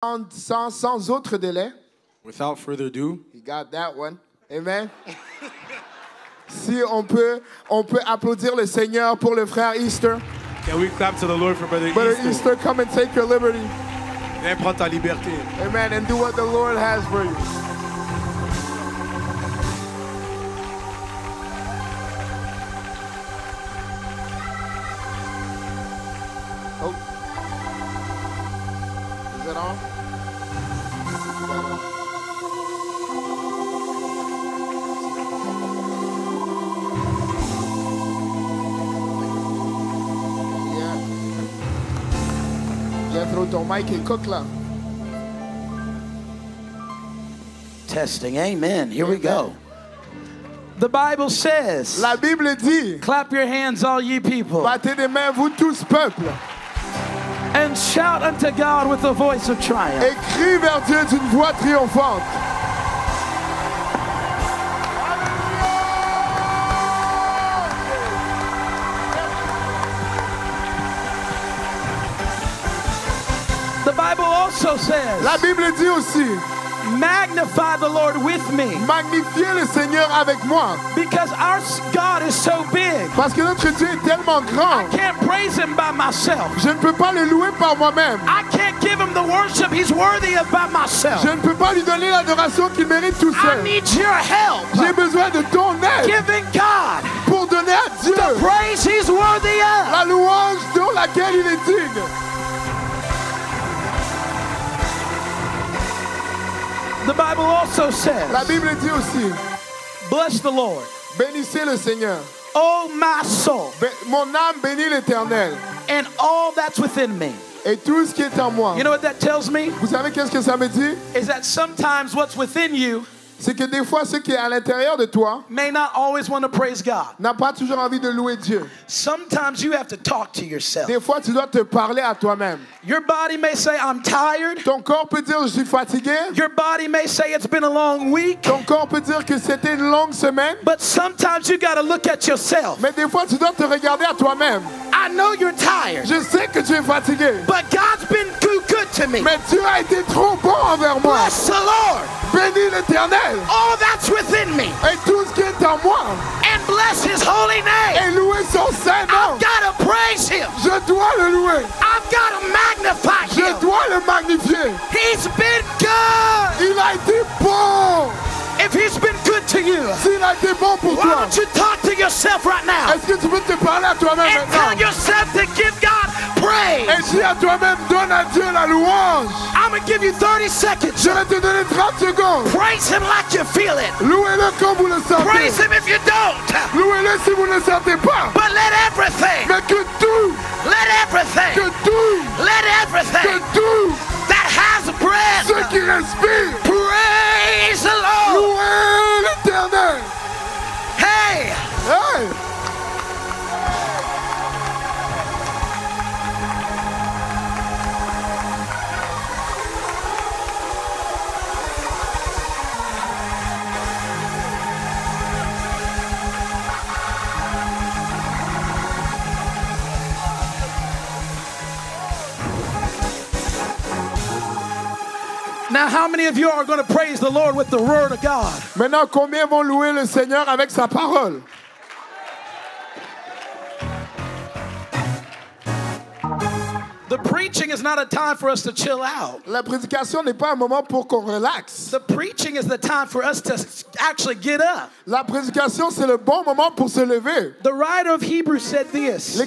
Sans autre délai. Without further ado. He got that one. Amen. Si on peut applaudir le Seigneur pour le frère Easter. Can we clap to the Lord for Brother Easter? Easter, come and take your liberty. Viens prendre ta liberté. Amen. And do what the Lord has for you. Oh. Is it on? Throw ton mic et cook là. Testing. Amen. Here we go. The Bible says, La Bible dit, clap your hands, all ye people, battez des mains, vous tous peuple, and shout unto God with a voice of triumph. Et crie vers Dieu d'une voix triomphante. The Bible also says, La Bible dit aussi, magnify the Lord with me. Magnifiez le Seigneur avec moi. Because our God is so big. Parce que notre Dieu est tellement grand. I can't praise him by myself. Je ne peux pas le louer par moi-même. I can't give him the worship he's worthy of by myself. Je ne peux pas lui donner l'adoration qu'il mérite tout seul. I need your help. J'ai besoin de ton aide. Giving God pour donner à Dieu the praise he's worthy of. La louange dont laquelle il est digne. The Bible also says, La Bible dit aussi, bless the Lord. Bénissez le Seigneur. Oh my soul. Mon âme bénit l'Éternel. And all that's within me. Et tout ce qui est en moi. You know what that tells me? Vous savez qu'est-ce que ça me dit? Is that sometimes what's within you c'est que des fois, ce qui est à l'intérieur de toi may not always want to praise God. N'a pas toujours envie de louer Dieu. Sometimes you have to talk to yourself. Des fois, tu dois te parler à toi-même. Your body may say, I'm tired. Ton corps peut dire, je suis fatigué. Your body may say, it's been a long week. Ton corps peut dire que c'était une longue semaine. But sometimes you got to look at yourself. Mais des fois, tu dois te regarder à toi-même. I know you're tired. Je sais que tu es fatigué. But God's been too good to me. Mais Dieu a été trop bon envers moi. Bless the Lord. Bénis l'Éternel. All that's within me. Et tout ce qui est en moi. And bless his holy name. Et louer son saint nom. I've got to praise him. Je dois le louer. I've got to magnify him. Je dois le magnifier. He's been good. Il a été bon. If he's been good to you, s'il a été bon pour why toi, don't you talk to yourself right now? Est-ce que tu peux te parler à toi-même and maintenant? tell yourself to give God praise. Et dis à toi-même, donne à Dieu la louange. I'm going to give you 30 seconds. Je vais te donner 30 secondes. Praise him like you feel it. Louez-le comme vous le sentez. Praise him if you don't. Louez-le si vous ne le sentez pas. But let everything. Mais que tout. Let everything. Que tout. Let everything. Que tout. That has breath. Ce qui respire. Praise the Lord. Louez l'Éternel. Hey. Hey. Now, how many of you are going to praise the Lord with the word of God? Maintenant, combien vont louer le Seigneur avec sa parole? The preaching is not a time for us to chill out. La prédication n'est pas un moment pour qu'on relaxe. The preaching is the time for us to actually get up. La prédication, c'est le bon moment pour se lever. The writer of Hebrews said this.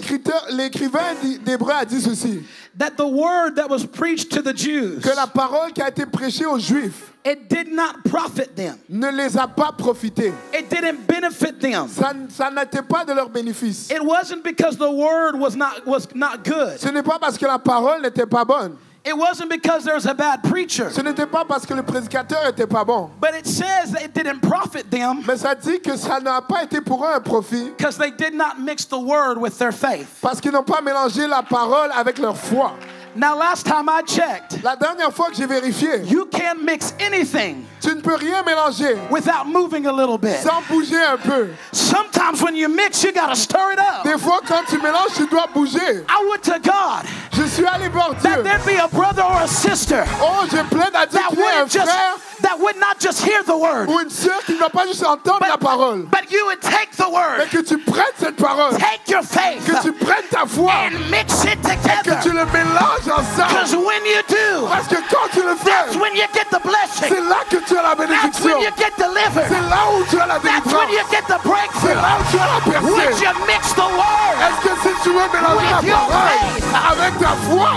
L'écrivain d'Hébreux a dit ceci. That the word that was preached to the Jews, que la parole qui a été prêchée aux Juifs, it did not profit them. Ne les a pas profités. It didn't benefit them. Ça n'était pas de leur bénéfice. It wasn't because the word was not good. Ce n'est pas parce que la parole n'était pas bonne. It wasn't because there was a bad preacher. Ce n'était pas parce que le prédicateur était pas bon. But it says that it didn't profit them. Mais ça dit que ça n'a pas été pour eux un profit. Because they did not mix the word with their faith. Parce qu'ils n'ont pas mélangé la parole avec leur foi. Now, last time I checked, la dernière fois que j'ai vérifié, you can't mix anything. Tu ne peux rien mélanger without moving a little bit. Sans bouger un peu. Sometimes when you mix, you gotta stir it up. Des fois, quand tu mélanges, tu dois bouger. I went to God. Je suis allé voir that Dieu. there'd be a brother or a sister Oh, je plaide à Dieu that qu'il y ait un frère that would not just hear the word, ou une sœur qui ne va pas juste entendre la parole, but you would take the mais word, que tu prennes cette parole, take your faith, que tu prennes ta foi and mix it et que tu together. le mélanges Because ensemble. when you do, Parce que quand tu le that's fais, when you get the blessing. c'est là que tu as la That's bénédiction. when you get delivered. C'est là où tu as la That's when you délivrance. get the C'est breakthrough. là où tu as la Would percée. you mix the word? Est-ce que si tu veux mélanger la With your parole faith. avec ta foi,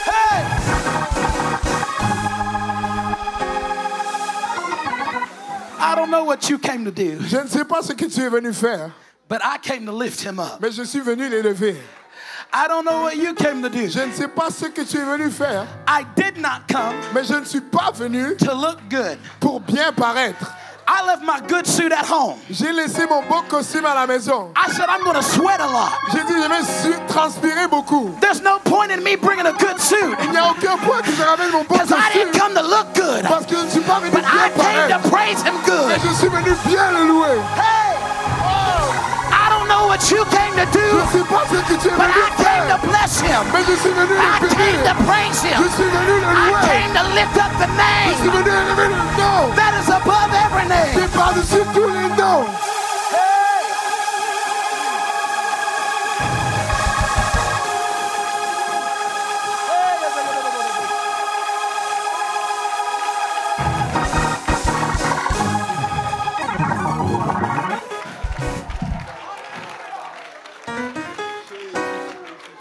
Hey! I don't know what you came to do, je ne sais pas ce que tu es venu faire, but I came to lift him up. mais je suis venu l'élever. I don't know what you came to do. Je ne sais pas ce que tu es venu faire, I did not come mais je ne suis pas venu to look good. pour bien paraître. I left my good suit at home. J'ai laissé mon beau costume à la maison. I said, I'm going to sweat a lot. J'ai dit, je vais transpirer beaucoup. There's no point in me bringing a good suit Il n'y a aucun point que je ramène mon beau because I didn't costume come to look good, parce que je ne suis pas venu but I bien came paraître. to praise him Mais good. je suis venu bien le louer. Hey! I don't know what you came to Je do, ne sais pas ce que tu es but venu I came to faire, bless him. mais je suis venu I le came bénir. to praise him. Je suis venu le I louer. came to lift up the Je suis name venu élever le nom that is above every qui name. est par-dessus tous les noms.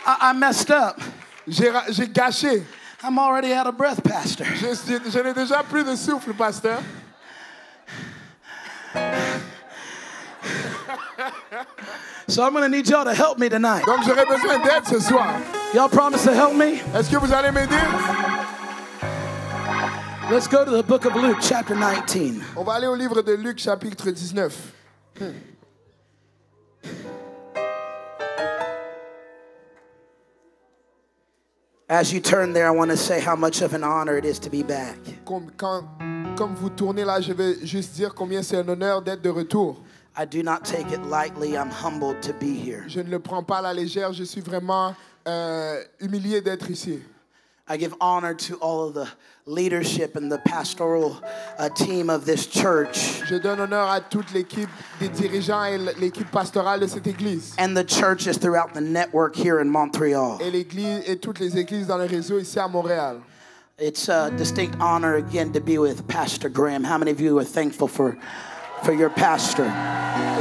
I messed up. J'ai gâché. I'm already out of breath, Pastor. Je n'ai déjà plus de souffle, pasteur. So I'm going to need y'all to help me tonight. Donc j'aurai besoin d'aide ce soir. Y'all promise to help me? Est-ce que vous allez m'aider? Let's go to the book of Luke, chapter 19. On va aller au livre de Luc, chapitre 19. As you turn there, I want to say how much of an honor it is to be back. Comme vous tournez là, je vais juste dire combien c'est un honneur d'être de retour. I do not take it lightly. I'm humbled to be here. Je ne le prends pas à la légère, je suis vraiment humilié d'être ici. I give honor to all of the leadership and the pastoral team of this church Je donne honneur à toute l'équipe des dirigeants et l'équipe pastorale de cette église. and the churches throughout the network here in Montreal. Et l'église et toutes les églises dans le réseau ici à Montréal. It's a distinct honor again to be with Pastor Graham. How many of you are thankful for your pastor?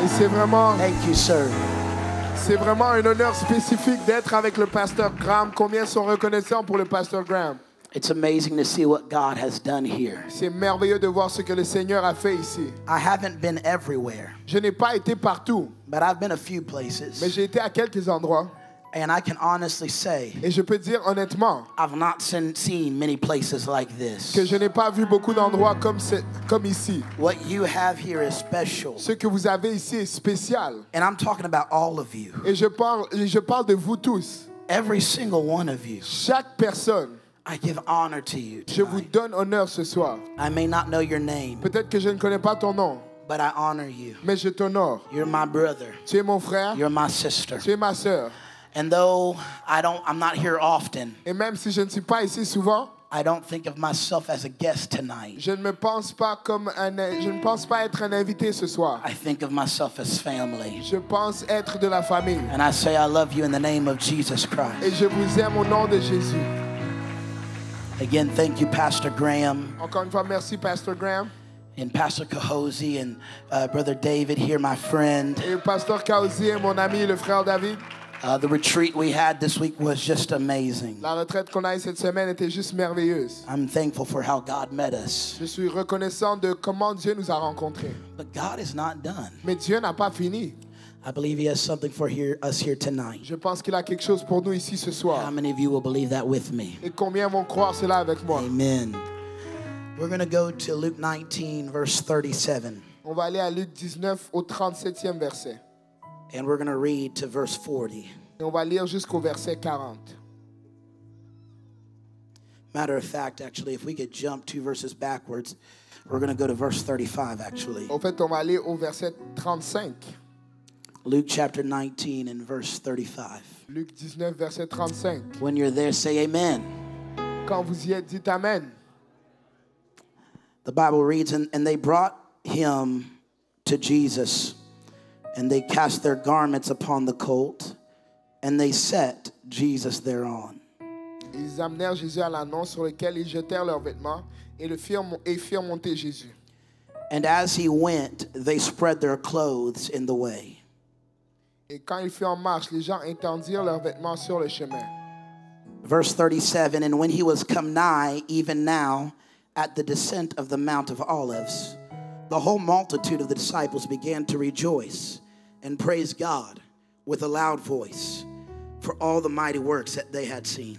Et c'est vraiment un honneur spécifique d'être avec le pasteur Graham. Combien sont reconnaissants pour le pasteur Graham? It's amazing to see what God has done here. C'est merveilleux de voir ce que le Seigneur a fait ici. I haven't been everywhere, Je n'ai pas été partout, but I've been a few places. mais j'ai été à quelques endroits. And I can honestly say, Et je peux dire honnêtement I've not seen many places like this. que je n'ai pas vu beaucoup d'endroits comme ici. What you have here is special. Ce que vous avez ici est spécial. And I'm talking about all of you. Et je parle de vous tous. Every single one of you. Chaque personne, I give honor to you je vous tonight. donne honneur ce soir. I may not know your name, Peut-être que je ne connais pas ton nom, but I honor you. mais je t'honore. You're my brother. Tu es mon frère, You're my sister. tu es ma sœur. And though I'm not here often, Et même si je ne suis pas ici souvent, I don't think of myself as a guest tonight. je ne pense pas être un invité ce soir. I think of myself as family. Je pense être de la famille. And I say I love you in the name of Jesus Christ. Et je vous aime au nom de Jésus. Again, thank you, Pastor Graham Encore une fois, merci Pasteur Graham. and Pastor Kahozi and Brother David here, my friend. Et Pasteur Kaozi et mon ami, le frère David. The retreat we had this week was just amazing. La retraite qu'on a eue cette semaine était juste merveilleuse. I'm thankful for how God met us. Je suis reconnaissant de comment Dieu nous a rencontrés. But God is not done. Mais Dieu n'a pas fini. I believe He has something for us here tonight. Je pense qu'il a quelque chose pour nous ici ce soir. How many of you will believe that with me? Et combien vont croire cela avec moi? Amen. We're going to go to Luke 19, verse 37. On va aller à Luc 19 au 37e verset. And we're going to read to verse 40. Et on va lire jusqu'au verset 40. Matter of fact, actually, if we could jump 2 verses backwards, we're going to go to verse 35, actually. En fait, on va aller au verset 35. Luke chapter 19 and verse 35. Luc 19, verset 35. When you're there, say amen. Quand vous y êtes, dites Amen. The Bible reads, and they brought him to Jesus, and they cast their garments upon the colt, and they set Jesus thereon. Ils amenèrent Jésus à l'annonce sur lequel ils jetèrent leurs vêtements et firent monter Jésus. And as he went, they spread their clothes in the way. Et quand il fut en marche, les gens étendirent leurs vêtements sur le chemin. Verse 37, and when he was come nigh, even now, at the descent of the Mount of Olives, the whole multitude of the disciples began to rejoice and praise God with a loud voice for all the mighty works that they had seen.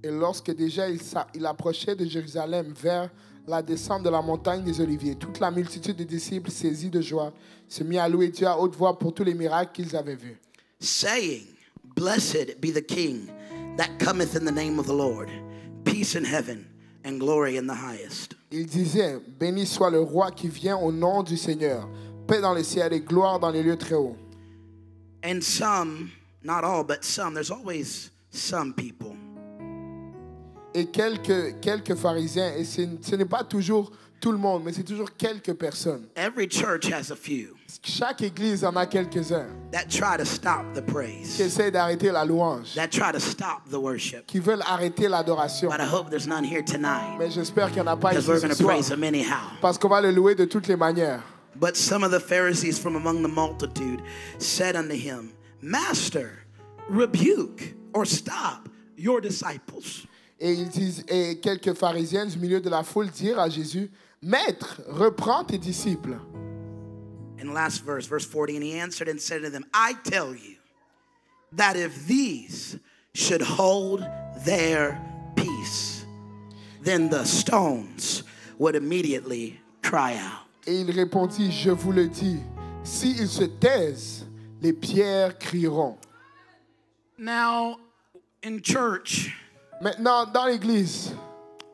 Et lorsque déjà il approchait de Jérusalem vers la descente de la montagne des Oliviers, toute la multitude des disciples saisis de joie se mit à louer Dieu à haute voix pour tous les miracles qu'ils avaient vus. Saying, Blessed be the King that cometh in the name of the Lord, peace in heaven and glory in the highest. Il disait, béni soit le roi qui vient au nom du Seigneur, paix dans les ciels et gloire dans les lieux très hauts. And some, not all, but some, there's always some people. Et quelques pharisiens, et ce n'est pas toujours tout le monde, mais c'est toujours quelques personnes. Every church has a few Chaque église en a quelques-uns that try to stop the qui praise, essaient d'arrêter la louange, that try to stop the worship. qui veulent arrêter l'adoration. But I hope there's none here tonight, Mais j'espère qu'il n'y en a pas because ici we're ce going to soir, praise him anyhow. parce qu'on va le louer de toutes les manières. But some of the Pharisees from among the multitude said unto him, Master, rebuke or stop your disciples. Et quelques pharisiens du milieu de la foule dirent à Jésus, Maître, reprends tes disciples. And last verse, verse 40, and he answered and said to them, I tell you that if these should hold their peace, then the stones would immediately cry out. Et il répondit, je vous le dis, s'ils se taisent, les pierres crieront. Now, in church, Maintenant, dans l'église,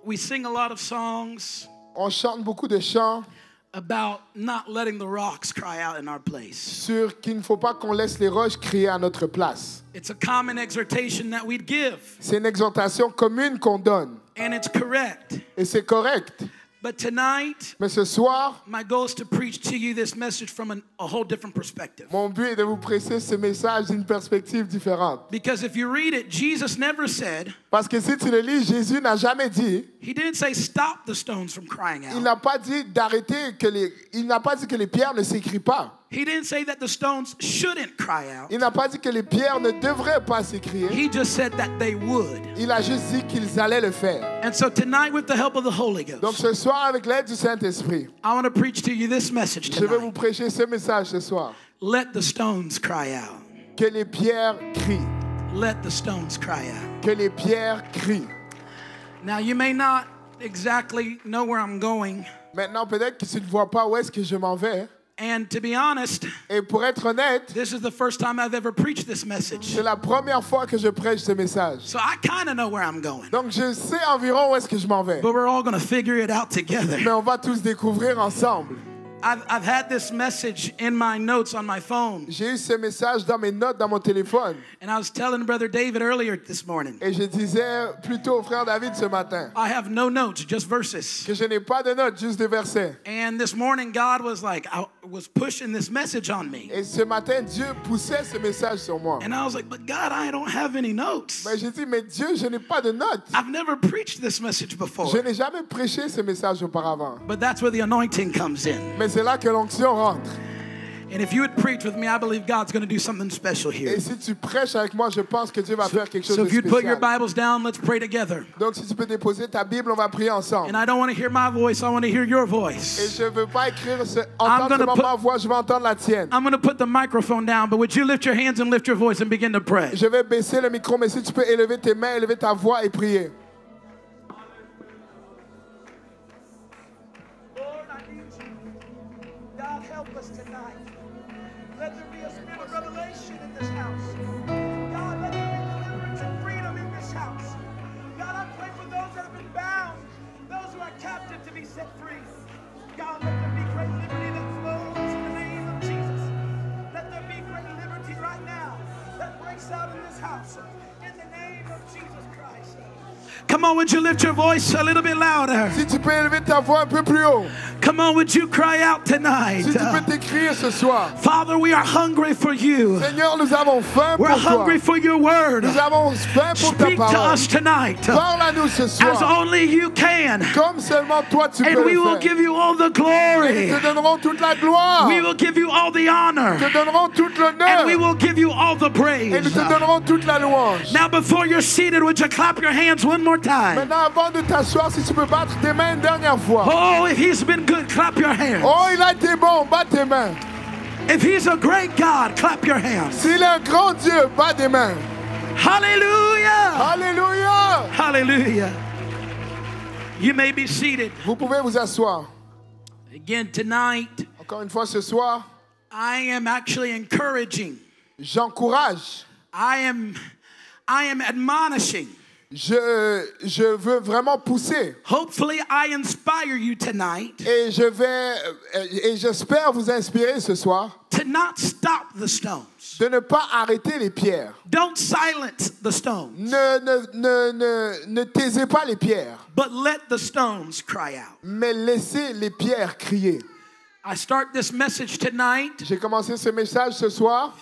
we sing a lot of songs on chante beaucoup de chants about not letting the rocks Cry out in our place. sur qu'il ne faut pas qu'on laisse les roches crier à notre place. It's a common exhortation that we'd give, C'est une exhortation commune qu'on donne. and it's correct. Et c'est correct. But tonight, Mais ce soir, my goal is to preach to you this message from a whole different perspective. mon but est de vous prêcher ce message d'une perspective différente. Because if you read it, Jesus never said, Parce que si tu le lis, Jésus n'a jamais dit, he didn't say stop the stones from crying il out. n'a pas dit d'arrêter il n'a pas dit que les pierres ne s'écrient pas. He didn't say that the stones shouldn't cry out. Il n'a pas dit que les pierres ne devraient pas s'écrier. He just said that they would. Il a juste dit qu'ils allaient le faire. And so tonight, with the help of the Holy Donc Ghost, ce soir, avec l'aide du Saint-Esprit, I want to preach to you this message je vais vous tonight. prêcher ce message ce soir. Let the stones cry out. Que les pierres crient. Let the stones cry out. Que les pierres crient. Now, you may not exactly know where I'm going. Maintenant, peut-être que tu ne vois pas où est-ce que je m'en vais. And to be honest, Et pour être honnête, this is the first time I've ever preached this message. c'est la première fois que je prêche ce message. So I kind of know where I'm going. Donc je sais environ où est-ce que je m'en vais. But we're all going to figure it out together. Mais on va tous découvrir ensemble. I've had this message in my notes on my phone. J'ai eu ce message dans mes notes dans mon téléphone. And I was telling Brother David earlier this morning, Et je disais plutôt au frère David ce matin I have no notes, just verses. que je n'ai pas de notes, juste des versets. And this morning, God was like, I was pushing this message on me. Et ce matin, Dieu poussait ce message sur moi. And I was like, but God, I don't have any notes. Mais j'ai dit, mais Dieu, je n'ai pas de notes. I've never preached this message before. Je n'ai jamais prêché ce message auparavant. But that's where the anointing comes in. Mais c'est là que l'onction rentre. And if you would preach with me, I believe God's going to do something special here. Et si tu prêches avec moi, je pense que Dieu va faire quelque chose So de if you'd put your spécial. Bibles down, let's pray together. Donc si tu peux déposer ta Bible, on va prier ensemble. And I don't want to hear my voice, I want to hear your Et voice. je ne veux pas écrire, I'm entendre gonna seulement put- ma voix, je vais entendre la tienne. I'm going to put the microphone down, but would you lift your hands and lift your voice and begin to pray? Je vais baisser le micro, mais si tu peux élever tes mains, élever ta voix et prier. Lord, I need you. God, help us tonight. Let there be a spirit of revelation in this house. God, let there be deliverance and freedom in this house. God, I pray for those that have been bound, those who are captive to be set free. God, let there be great liberty that flows in the name of Jesus. Let there be great Come on, would you lift your voice a little bit louder? Si tu peux élever ta voix un peu plus haut. Come on, would you cry out tonight? Si tu peux t'écrire ce soir. Father, we are hungry for you. Seigneur, nous avons faim pour We're toi. hungry for your word. Nous avons faim pour ta Speak to parole. us tonight Parle à nous ce as soir. only you can. Comme seulement toi tu And peux we le will faire. give you all the Nous glory. te donnerons toute la gloire. We will give you all the honor. Nous te donnerons toute l'honneur. And we will give you all the Et nous praise. te donnerons toute la louange. Now, before you're seated, would you clap your hands one more time? Maintenant, avant de t'asseoir, si tu peux battre tes mains une dernière fois. Oh, if he's been good, clap your hands. Oh, il a été bon, bats tes mains. If he's a great God, clap your hands. S'il est un grand Dieu, bats tes mains. Hallelujah! Alléluia. Hallelujah. You may be seated. Vous pouvez vous asseoir. Again, tonight, Encore une fois ce soir, I am actually encouraging. j'encourage. I am admonishing. Je veux vraiment pousser. Hopefully, I inspire you tonight Et j'espère vous inspirer ce soir to not stop the stones. de ne pas arrêter les pierres. Don't silence the stones, Ne taisez pas les pierres, but let the stones cry out. mais laissez les pierres crier. I start this message tonight J'ai commencé ce message ce soir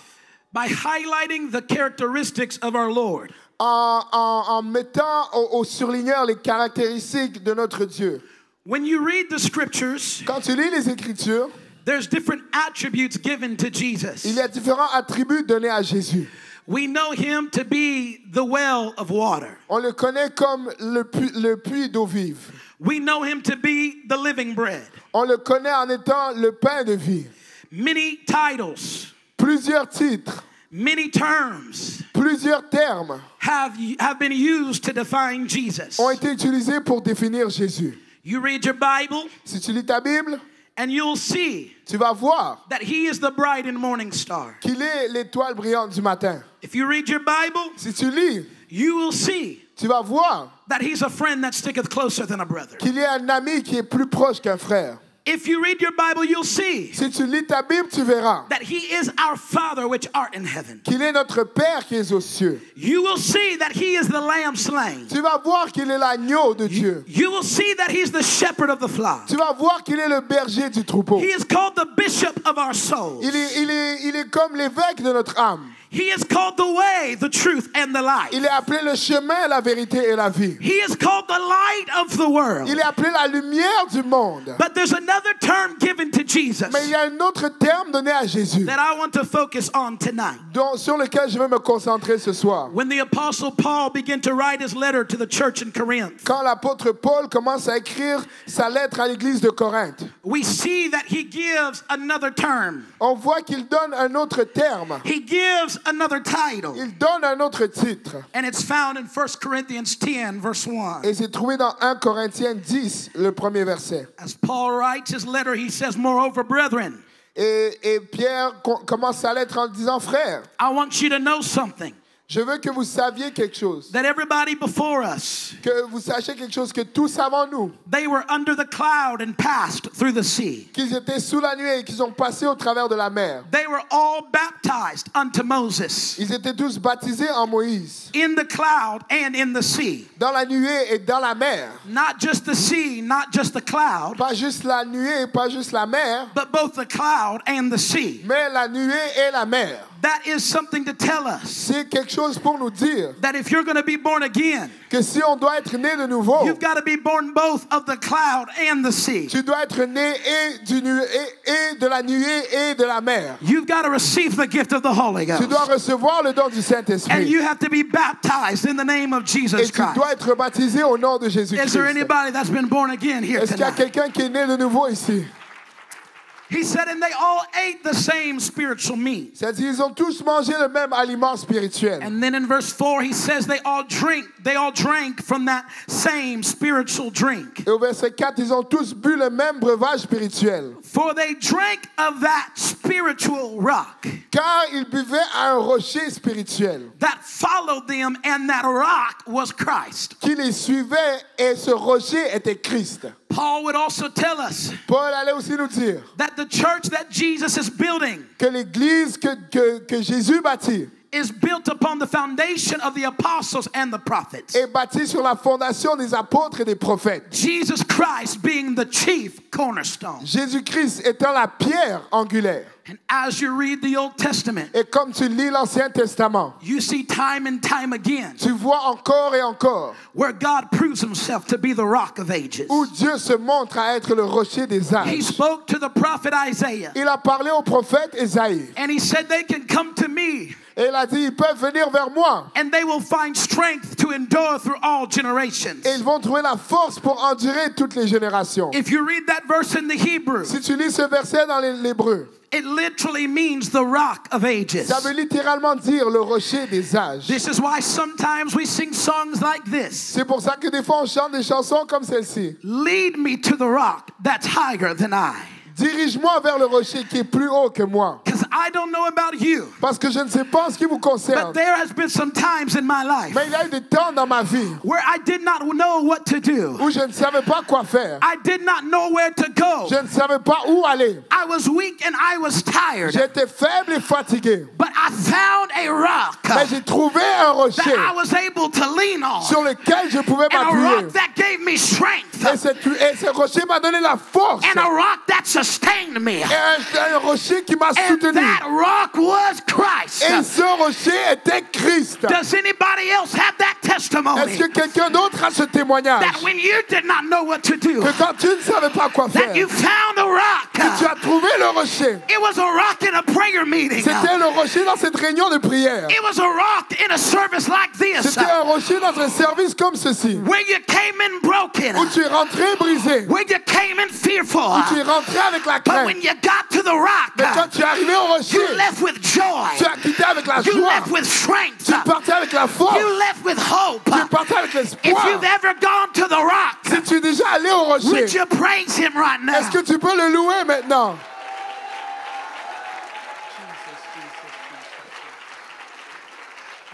by highlighting the characteristics of our Lord. en mettant au surligneur les caractéristiques de notre Dieu. When you read the scriptures, Quand tu lis les Écritures, there's different attributes given to il Jesus. y a différents attributs donnés à Jésus. We know him to be the well of water. On le connaît comme le puits d'eau vive. We know him to be the living bread. On le connaît en étant le pain de vie. Many titles, Plusieurs titres, many terms plusieurs termes have been used to define Jesus. ont été utilisés pour définir Jésus. You read your Bible Si tu lis ta Bible, and you'll see tu vas voir that he is the bright and morning star. qu'il est l'étoile brillante du matin. If you read your Bible, Si tu lis, you will see tu vas voir that he's a friend that sticketh closer than a brother. qu'il est un ami qui est plus proche qu'un frère. If you read your Bible, you'll see Si tu lis ta Bible, tu verras that he is our Father which art in heaven. qu'il est notre Père qui est aux cieux. You will see that he is the lamb slain. Tu vas voir qu'il est l'agneau de Dieu. You will see that he's the shepherd of the flock. Tu vas voir qu'il est le berger du troupeau. He is called the bishop of our souls. Il est comme l'évêque de notre âme. He is called the way, the truth, and the life. Il est appelé le chemin, la vérité et la vie. He is called the light of the world. Il est appelé la lumière du monde. But there's another term given to Jesus Mais il y a un autre terme donné à Jésus that I want to focus on tonight. sur lequel je veux me concentrer ce soir. When the apostle Paul began to write his letter to the church in Corinth, Quand l'apôtre Paul commence à écrire sa lettre à l'église de Corinthe, we see that he gives another term. on voit qu'il donne un autre terme. He gives another title. Il donne un autre titre. And it's found in 1 Corinthians 10, verse 1. Et c'est trouvé dans 1 Corinthiens 10, le premier verset. As Paul writes his letter, he says, "Moreover, brethren, Et Pierre commence sa lettre en disant, frère, I want you to know something. je veux que vous saviez quelque chose. That everybody before us, Que vous sachiez quelque chose que tous avant nous, they were under the cloud and passed through the sea. qu'ils étaient sous la nuée et qu'ils ont passé au travers de la mer. They were all baptized unto Moses Ils étaient tous baptisés en Moïse, in the cloud and in the sea. dans la nuée et dans la mer. Not just the sea, not just the cloud, Pas juste la nuée, pas juste la mer, but both the cloud and the sea. mais la nuée et la mer. That is something to tell us C'est quelque chose pour nous dire that if you're going to be born again, que si on doit être né de nouveau, you've got to be born both of the cloud and the sea. tu dois être né et de la nuée et de la mer. You've got to receive the gift of the Holy Tu dois Ghost. recevoir le don du And Saint-Esprit. you have to be baptized in the name of Et Jesus tu dois Christ. être baptisé au nom de Is Jésus-Christ. there anybody that's been born again here Est-ce qu'il y a tonight? quelqu'un qui est né de nouveau ici? He said, and they all ate the same spiritual meat. C'est-à-dire ils ont tous mangé le même aliment spirituel. And then in verse 4, he says they all drank from that same spiritual drink. Et au verset 4, ils ont tous bu le même breuvage spirituel. For they drank of that spiritual rock Car ils buvaient à un rocher spirituel that followed them, and that rock was Christ. qui les suivait et ce rocher était Christ. Paul would also tell us Paul allait aussi nous dire that the church that Jesus is building que l'église que Jésus bâtit is built upon the foundation of the apostles and the prophets. est bâti sur la fondation des apôtres et des prophètes. Jesus Christ being the chief cornerstone. Jésus-Christ étant la pierre angulaire. And as you read the Old Testament, Et comme tu lis l'Ancien Testament, you see time and time again tu vois encore et encore where God proves himself to be the rock of ages. où Dieu se montre à être le rocher des He âges. spoke to the prophet Isaiah Il a parlé au prophète Ésaïe and he said they can come to me et il a dit, ils peuvent venir vers moi and they will find strength to endure through all generations. et ils vont trouver la force pour endurer toutes les générations. If you read that verse in the Hebrew, Si tu lis ce verset dans l'hébreu, it literally means the rock of ages. ça veut littéralement dire le rocher des âges. This is why sometimes we sing songs like this. C'est pour ça que des fois on chante des chansons comme celle-ci. Lead me to the rock that's higher than I. Dirige-moi vers le rocher qui est plus haut que moi. Because I don't know about you, Parce que je ne sais pas ce qui vous concerne. but there has been some times in my life Mais il y a eu des temps dans ma vie where I did not know what to do. où je ne savais pas quoi faire. I did not know where to go. Je ne savais pas où aller. I was weak and I was tired. J'étais faible et fatigué. But I found a rock Mais j'ai trouvé un rocher that I was able to lean on. sur lequel je pouvais And a m'appuyer. rock that gave me strength. Et ce rocher m'a donné la force. And a rock that sustained me. Et un rocher qui m'a And soutenu. that rock was Christ. Et ce rocher était Christ. Does anybody else have that Est-ce testimony? que quelqu'un d'autre a ce témoignage? That when you did not know what to do, Que quand tu ne savais pas quoi faire, that you found a rock. que tu as trouvé le rocher. It was a rock in a prayer meeting. C'était le rocher dans cette réunion de prière. It was a rock in a service like this. C'était un rocher dans un service comme ceci. Where you came in broken. Où tu es rentré brisé. Where you came in fearful. Où tu es rentré avec la But when crainte. you got to the rock, Mais quand tu es arrivé au rocher, you left with joy. tu as quitté avec la You joie. left with strength. Tu es parti avec la force. You left with hope. Tu es parti avec If l'espoir. you've ever gone to the rock, Si tu es déjà allé au rocher, would you praise him right now? est-ce que tu peux le louer maintenant?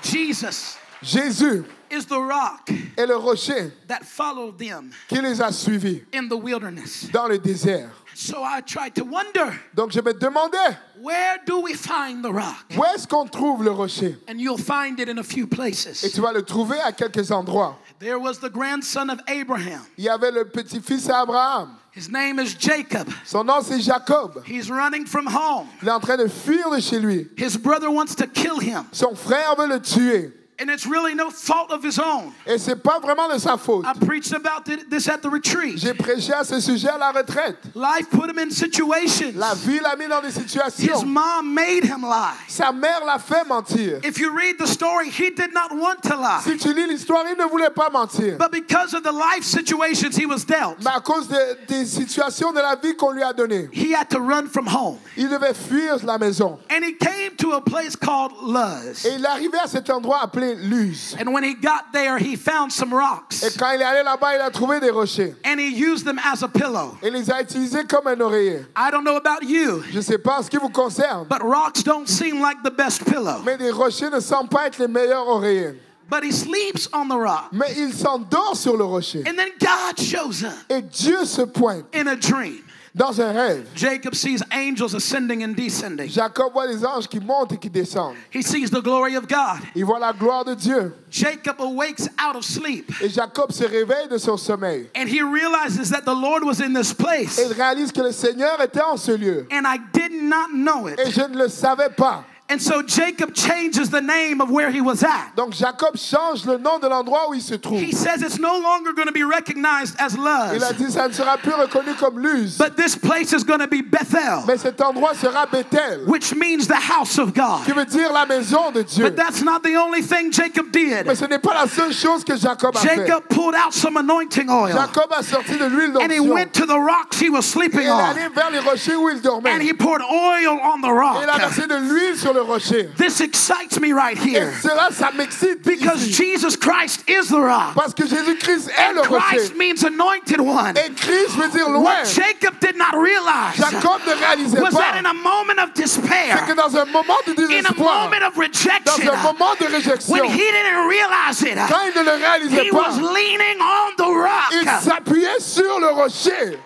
Jesus Jésus is the rock est le rocher that followed them qui les a suivis in the wilderness. dans le désert. So I tried to wonder, Donc je me demandais, where do we find the rock? où est-ce qu'on trouve le rocher? And you'll find it in a few Et places. tu vas le trouver à quelques endroits. There was the grandson of Abraham. Il y avait le petit-fils d'Abraham. His name is Jacob. Son nom c'est Jacob. He's running from home. Il est en train de fuir de chez lui. His brother wants to kill him. Son frère veut le tuer. And it's really no fault of his own. Et c'est pas vraiment de sa faute. I preached about this at the retreat. J'ai prêché à ce sujet à la retraite. Life put him in situations. La vie l'a mis dans des His situations. mom made him lie. Sa mère l'a fait mentir. If you read the story, he did not want to lie. Si tu lis l'histoire, il ne voulait pas mentir. But because of the life situations he was dealt, Mais à cause des situations de la vie qu'on lui a données, he had to run from home. il devait fuir la maison. And he came to a place called Luz. Et il arrivait à cet endroit appelé Luz. And when he got there, he found some rocks. Et quand il est allé là-bas, il a trouvé des rochers. And he used them as a pillow. Et les a utilisés comme un oreiller. I don't know about you, Je ne sais pas ce qui vous concerne, but rocks don't seem like the best pillow. mais les rochers ne semblent pas être les meilleurs oreillers. But he sleeps on the rock. Mais il s'endort sur le rocher. And then God shows up Et Dieu se pointe in a dream. dans un rêve. Jacob sees angels ascending and descending. Jacob voit les anges qui montent et qui descendent. He sees the glory of God. Il voit la gloire de Dieu. Jacob awakes out of sleep. Et Jacob se réveille de son sommeil. And he realizes that the Lord was in this place. Et il réalise que le Seigneur était en ce lieu. And I did not know it. Et je ne le savais pas. And so Jacob changes the name of where he was at. Donc Jacob change le nom de l'endroit où il se trouve. He says it's no longer going to be recognized as Il a Luz, dit ça ne sera plus reconnu comme Luz. but this place is going to be Bethel, Mais cet endroit sera Bethel, which means the house of God. qui veut dire la maison de Dieu. But that's not the only thing Jacob did. Mais ce n'est pas la seule chose que Jacob a fait. Jacob pulled out some anointing oil Jacob a sorti de l'huile and he d'onction. went to the rocks he was Et sleeping il est on. allé vers les rochers où il dormait. And he poured oil on the Et il a rock. versé de l'huile sur le rocher. This excites me right Et here cela, ça m'excite because ici. Jesus Christ is the rock. Parce que Jésus-Christ est le Christ rocher. means anointed one. Et Christ veut dire loin. What Jacob did not realize Jacob ne réalisait was that in pas a moment of c'est despair, que dans un moment de in a désespoir, moment of dans rejection, un moment de réjection, when he didn't realize it, quand il ne le réalisait he pas, was leaning on the il rock. s'appuyait sur le rocher.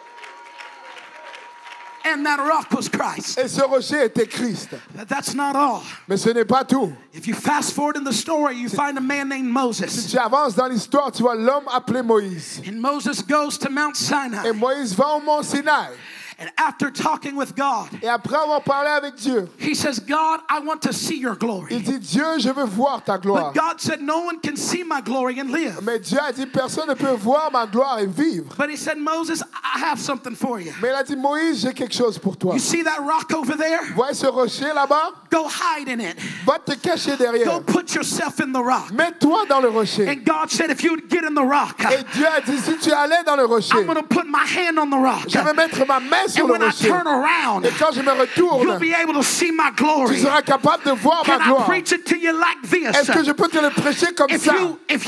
And that rock was Christ. Et ce rocher était Christ. But that's not all. Mais ce n'est pas tout. If you fast forward in the story, you find a man named Si Moses. tu avances dans l'histoire, tu vois l'homme appelé Moïse. And Moses goes to Mount Sinai. Et Moïse va au mont Sinaï. And after talking with God, Et après avoir parlé avec Dieu, he says, God, I want to see your glory. il dit, Dieu, je veux voir ta gloire. But God said, no one can see my glory and live. Mais Dieu a dit, personne ne peut voir ma gloire et vivre. But he said, Moses, I have something for you. Mais il a dit, Moïse, j'ai quelque chose pour toi. You see that rock over there? Vois ce rocher là-bas? Go hide in it. Va te cacher Go derrière. put yourself in the rock. Mets-toi dans le rocher. And God said, if you would get in the rock, Et Dieu a dit, si tu allais dans le rocher, I'm going to put my hand on the rock. je vais mettre ma main sur And le when I rocher. turn around, Et quand je me you'll retourne, be able to see my tu glory. seras capable de voir ma Can I gloire. preach it to you like this? Est-ce que je peux te le prêcher comme If ça?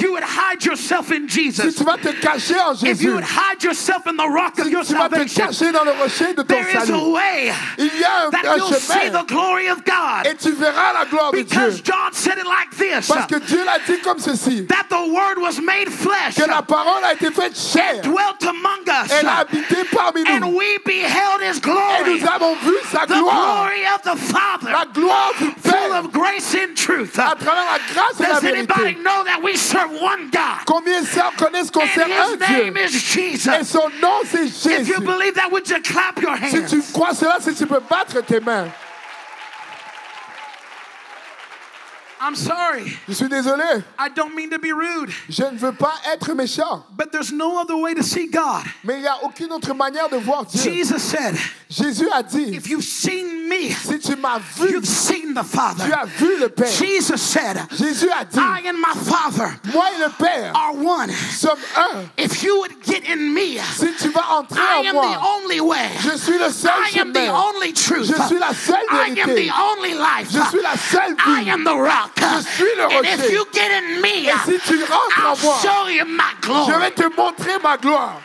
you would hide yourself in Si Jesus, tu vas te cacher en if you Jésus, would hide yourself in the rock of si your tu vas te salvation, cacher dans le rocher de ton there is a salut, way il y a that un you'll see the chemin glory of God. et tu verras la gloire de Because Dieu. John said it like this, Parce que Dieu l'a dit comme ceci, that the word was made flesh, que la parole a été faite chair. dwelt among us, Elle a habité parmi and nous. we beheld his Et glory, nous avons vu sa the gloire. glory of the Father, La gloire du full Père. of grace and truth. À travers la grâce et la Does anybody vérité. know that we serve one God? Combien connaissent qu'on And sert un his name Dieu? is Et Jesus. son nom, c'est If you Jésus. believe that, would you clap your Si hands? tu crois cela, si tu peux battre tes mains. I'm sorry. Je suis désolé. I don't mean to be rude, Je ne veux pas être méchant. but there's no other way to see God. Mais il n'y a aucune autre manière de voir Dieu. Jesus said, Jésus a dit, if you've seen me, si tu m'as vu, you've seen the tu Father. as vu le Père. Jesus said, Jésus a dit, I and my Father moi et le Père are one. sommes un. If you would get in me, Si tu vas entrer I en am the moi, only way. je suis le seul I am the chemin. only truth. Je suis la seule I am vérité. the only life. Je suis la seule I vie. am the rock. Je suis le And if rocher. you get in me, Et si tu rentres I'll en moi, show you my je glory. vais te montrer ma gloire.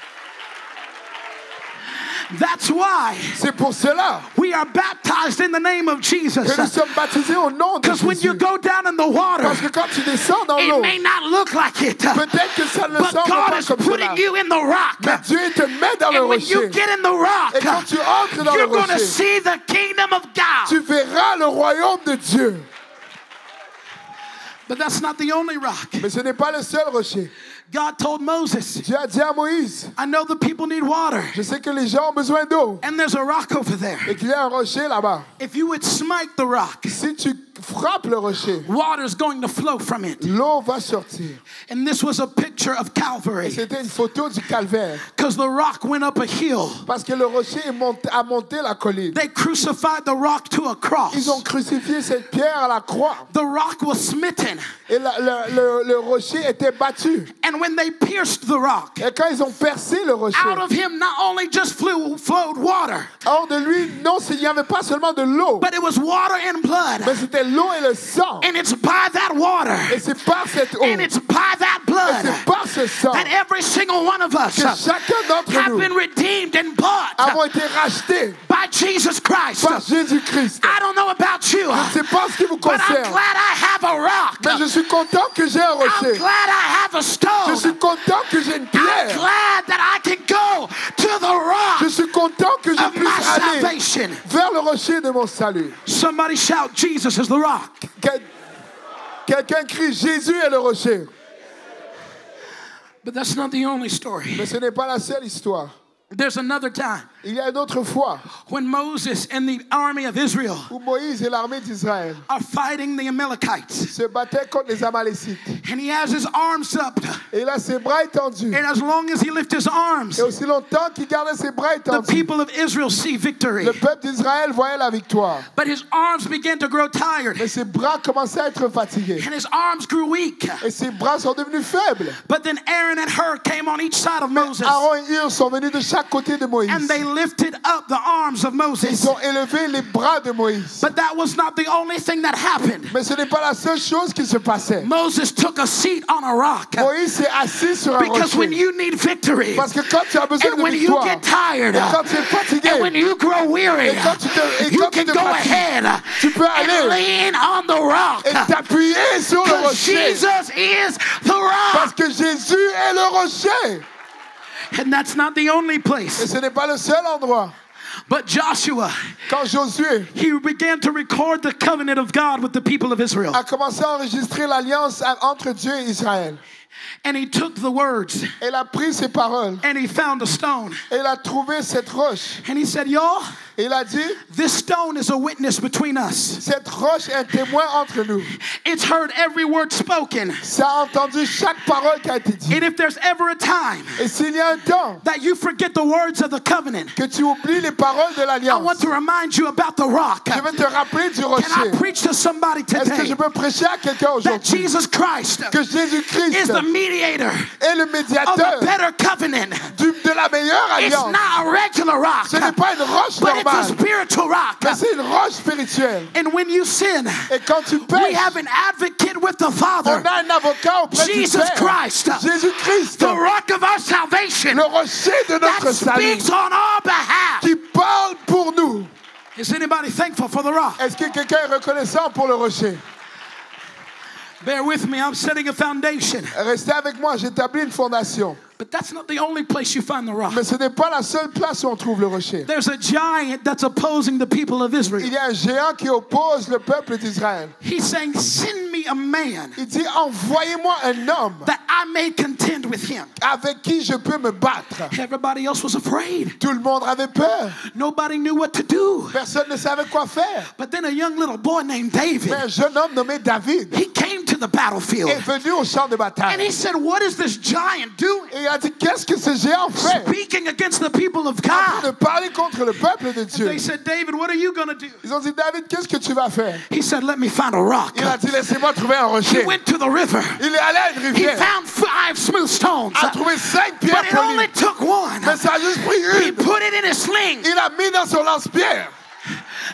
That's why C'est pour cela we are baptized in the name of Jesus. que nous sommes baptisés au nom de Because when you Jésus. go down in the water, Parce que quand tu descends dans it l'eau, may not look like it, peut-être que ça ne but semble God pas is comme putting cela. you in the rock. Mais Dieu te met dans le And when you rocher. get in the rock, Et quand tu entres dans le you're going to rocher, see the kingdom of God. tu verras le royaume de Dieu. But that's not the only rock. Mais ce n'est pas le seul rocher. God told Moses, Dieu a dit à Moïse, I know the people need water, je sais que les gens ont besoin d'eau and there's a rock over there. et qu'il y a un rocher là-bas. If you would smite the rock, Si tu frappes le rocher, water's going to flow from it. l'eau va sortir. And this was a picture of Calvary, C'était une photo du calvaire. because the rock went up a hill. Parce que le rocher a monté la colline. They crucified the rock to a cross. Ils ont crucifié cette pierre à la croix. The rock was smitten. Et le rocher était battu. And when they pierced the rock, Et quand ils ont percé le rocher, out of him not only just flowed water, hors de lui, non, il n'y avait pas seulement de l'eau, but it was water and blood. mais c'était l'eau et le sang. And it's by that water, Et c'est par cette eau, and it's by that et blood, c'est par ce sang that every single one of us que chacun d'entre have nous been redeemed and bought avons été rachetés by Jesus Christ. par Jésus-Christ. I don't know about you, Je ne sais pas ce qui vous but I'm concerne, glad I have a rock. mais je suis content que j'ai un I'm rocher. glad I have a Je stone. suis content que j'ai une I'm pierre. glad that I can go to the Je rock suis content que je of my puisse aller salvation. vers le rocher de mon salut. Somebody shout, Jesus is the rock. Quelqu'un crie, Jésus est le rocher. But that's not the only story. Mais ce n'est pas la seule histoire. There's another time Il y a une autre fois when Moses and the army of Israel où Moïse et l'armée d'Israël are fighting the Amalekites. se battaient contre les Amalécites. And he has his arms up. Et il a ses bras étendus. And as long as he lifts his arms, Et aussi longtemps qu'il gardait ses bras the étendus, people of Israel see victory. le peuple d'Israël voyait la victoire. But his arms began to grow tired. Mais ses bras commençaient à être fatigués. And his arms grew weak. Et ses bras sont devenus faibles. But then Aaron and Hur came on each side of Moses. Aaron et Hur sont venus de chaque côté de Moïse. And they lifted up the arms of Ils Moses. ont élevé les bras de Moïse. But that was not the only thing that happened. Mais ce n'est pas la seule chose qui se passait. Moses took a seat on a rock. Moïse s'est assis sur un Because when rocher. you need victory, Parce que quand tu as besoin and de when you victoire, get tired, et quand tu es fatigué, and when you grow weary, et quand tu you can te go fatigues, ahead tu peux and aller lean on the rock. et t'appuyer sur le Because rocher. Jesus is the Parce rock. que Jésus est le rocher. And that's not the only Et place. ce n'est pas le seul endroit. But Joshua, Quand Josué he began to record the covenant of God with the people of Israel. a commencé à enregistrer l'alliance entre Dieu et Israël, And he took the words et il a pris ces paroles and he found a stone. et il a trouvé cette roche. And he said, y'all, Et il a dit, this stone is a witness between us. cette roche est un témoin entre nous. It's heard every word spoken. Ça a entendu chaque parole qui a été dite. And if there's ever a time Et s'il y a un temps that you forget the words of the covenant, que tu oublies les paroles de I l'alliance, want to remind you about the rock. je vais te rappeler du Can I rocher. preach to somebody Est-ce que today je peux prêcher à quelqu'un that aujourd'hui Jesus Christ que is Jésus-Christ the mediator est le of the médiateur better covenant? de la meilleure It's alliance? not a regular rock, Ce n'est pas une roche but it's a normale, spiritual rock. mais c'est une roche spirituelle. And when you sin, Et quand tu we pèches, have an advocate with the on Father, a un avocat auprès du Jesus Père, Christ, Jésus-Christ, the rock of our salvation, le rocher de that notre salut, speaks on our behalf. qui parle pour nous. Is anybody thankful for the rock? Est-ce que quelqu'un est reconnaissant pour le rocher? Bear with me, I'm setting a foundation. Restez avec moi, j'établis une fondation. But that's not the only place you find the rock. Mais ce n'est pas la seule place où on trouve le rocher. There's a giant that's opposing the people of Il Israel. y a un géant qui oppose le peuple d'Israël. He's saying, send me a man Il dit, envoyez-moi un homme that I may contend with him. avec qui je peux me battre. Everybody else was afraid. Tout le monde avait peur. Nobody knew what to do. Personne ne savait quoi faire. But then a young little boy named David, Mais un jeune homme nommé David he came to the battlefield. est venu au champ de And bataille. he said, what is this giant doing? Et il a dit, qu'est-ce que ce géant fait? Speaking against the people of En train de God. parler contre le peuple de Dieu. They said, David, what are you going to do? Ils ont dit, David, qu'est-ce que tu vas faire? He said, let me find a rock. Il a dit, laissez-moi trouver un He rocher. went to the river. Il est allé à une He rivière. found 5 smooth stones. A trouvé 5 pierres But it only polies. took one. Mais ça a juste pris He une. put it in his sling. Il a mis dans son lance-pierre.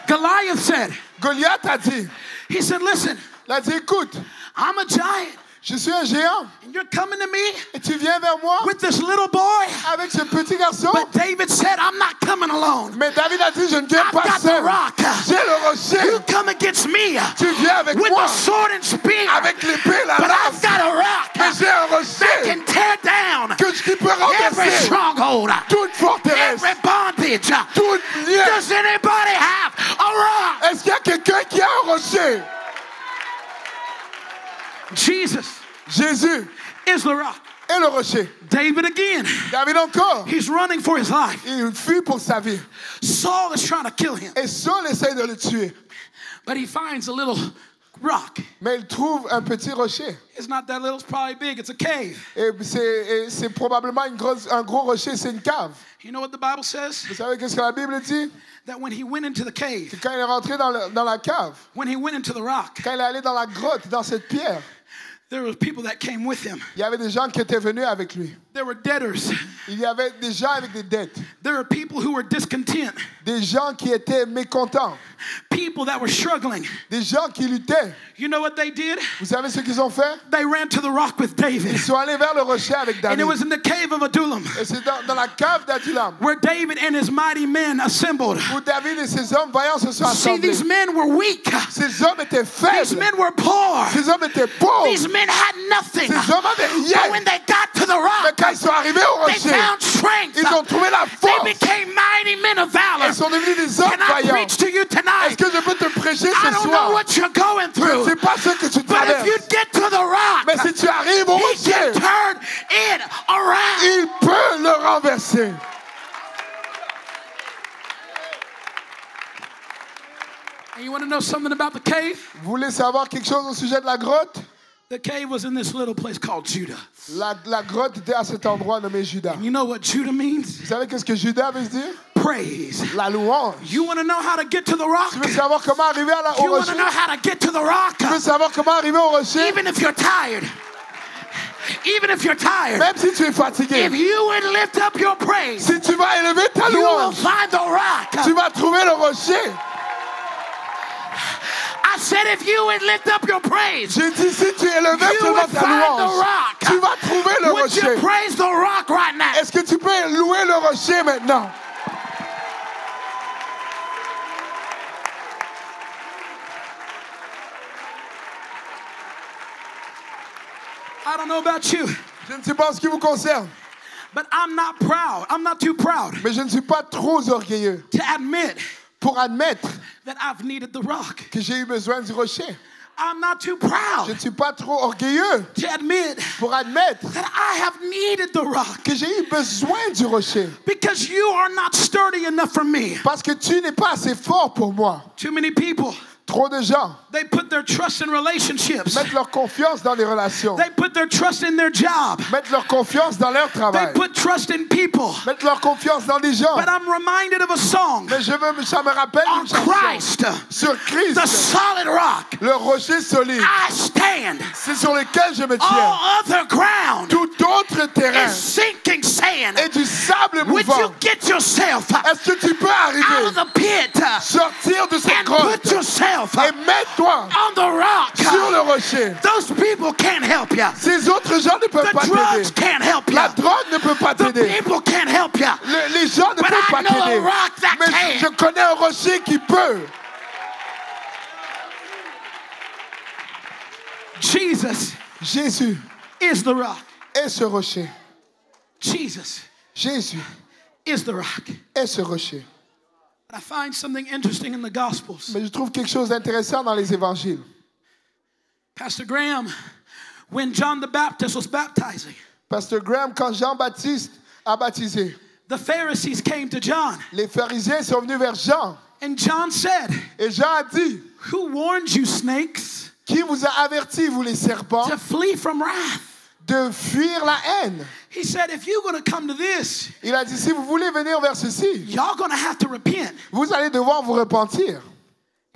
Goliath said, Goliath a dit, he said, listen, il a dit, écoute, I'm a giant. je suis un géant And you're coming to me et tu viens vers moi with this little boy. avec ce petit garçon. But David said, I'm not coming alone. Mais David a dit, je ne viens I've pas got the seul. rock. J'ai le rocher. You come against me Tu viens avec with moi the sword and spear. avec l'épée, la But I've lance. got a rock Mais j'ai un that rocher can tear down qui peut every renverser stronghold, toute forteresse, every bondage. toute lien. Does anybody have a rock? Est-ce qu'il y a quelqu'un qui a un rocher? Jesus Jésus is the rock. est le rocher. David again. David encore. He's running for his life. Il fuit pour sa vie. Saul is trying to kill him. Et Saul essaie de le tuer. But he finds a little rock. Mais il trouve un petit rocher. It's not that little, it's probably big. It's a cave. Et c'est probablement un gros rocher, c'est une cave. You know what the Bible says? Vous savez qu'est-ce que la Bible dit? That when he went into the cave, Quand il est rentré dans la cave, when he went into the rock, quand il est allé dans la grotte, dans cette pierre, there were people that came with him. il y avait des gens qui étaient venus avec lui. There were debtors. Il y avait des gens avec des dettes. There were people who were discontent. Des gens qui étaient mécontents. People that were struggling. Des gens qui luttaient. You know what they did? Vous savez ce qu'ils ont fait? They ran to the rock with David. Ils sont allés vers le rocher avec And David. it was in the cave of Adullam Et c'est dans la cave d'Adullam where David and his mighty men assembled. où David et ses hommes vaillants se sont See, assemblés. these men were weak. Ces hommes étaient These faibles. men were poor. Ces hommes étaient pauvres. These men had nothing. Ces hommes avaient But when rien. they got to the Mais rock, quand ils sont arrivés au they rocher, found strength. ils ont trouvé la They force. became mighty men of valor. Ils sont devenus des hommes Can I vaillants. preach to you Est-ce tonight? que je peux te prêcher I ce don't know soir? what you're going Je ne through. sais pas ce que tu But if you traverses. get to the rock, Mais si tu arrives au he can rocher, turn it around. il peut le renverser. And you want to know something about the cave? Vous voulez savoir quelque chose au sujet de la grotte? The cave was in this little place called Judah. La grotte était à cet endroit nommé Juda. You know what Judah means? Vous savez qu'est-ce que Juda veut dire? Praise. La louange. You want to know how to get to the rock? Tu veux savoir comment arriver au You want to rocher? know how to get to the rock? Tu veux savoir comment arriver au rocher? Even if you're tired. Even if you're tired. Même si tu es fatigué. If you would lift up your praise, Si tu vas élever ta you will louange, find the rock. tu vas trouver le rocher. I said if you would lift up your praise, J'ai dit si tu élevais you seulement would ta find the louange, rock. tu vas trouver le Would you rocher. praise the rock right now? Est-ce que tu peux louer le rocher maintenant? I don't know about you, Je ne sais pas ce qui vous concerne. But I'm not proud. I'm not too proud Mais je ne suis pas trop orgueilleux to admit pour admettre that I've needed the rock. que j'ai eu besoin du rocher. I'm not too Je proud ne suis pas trop orgueilleux to admit pour admettre that I have needed the rock que j'ai eu besoin du rocher. because you are not sturdy enough for me. Parce que tu n'es pas assez fort pour moi. Too many people, Trop de gens they put their trust in relationships. mettent leur confiance dans les relations. They put their trust in their job. Mettent leur confiance dans leur They travail. put trust in people. Mettent leur confiance dans les gens. But I'm reminded of a song Mais ça me rappelle on une chanson Christ, sur the Christ, solid rock. le rocher solide. I stand. C'est sur lequel je me tiens. All other ground Tout autre terrain is sinking sand. est du sable Would you mouvant. get yourself out Est-ce que tu peux of arriver, the pit sortir de cette and put grotte yourself et mets-toi on the rock? sur le rocher? Those people can't help you. Ces autres gens ne peuvent The pas drugs t'aider. can't help La you. drogue ne peut pas The t'aider. people can't help you. Les gens ne But peuvent I pas know a t'aider. rock that Mais can. je connais un rocher qui peut. Jesus Jésus is the rock. est ce rocher. Jesus Jésus is the rock. est ce rocher. I find something interesting in the Gospels. Mais je trouve quelque chose d'intéressant dans les évangiles. Pastor Graham, when John the Baptist was baptizing, Pasteur Graham, quand Jean-Baptiste a baptisé, the Pharisees came to John, les pharisiens sont venus vers Jean. and John said, Et Jean a dit, "Who warned you, snakes, qui vous a averti, vous les serpents, to flee from wrath?" de fuir la haine? He said, "If you're going to come to this, Il a dit, si vous voulez venir vers ceci, y'all going to have to repent." vous allez devoir vous repentir.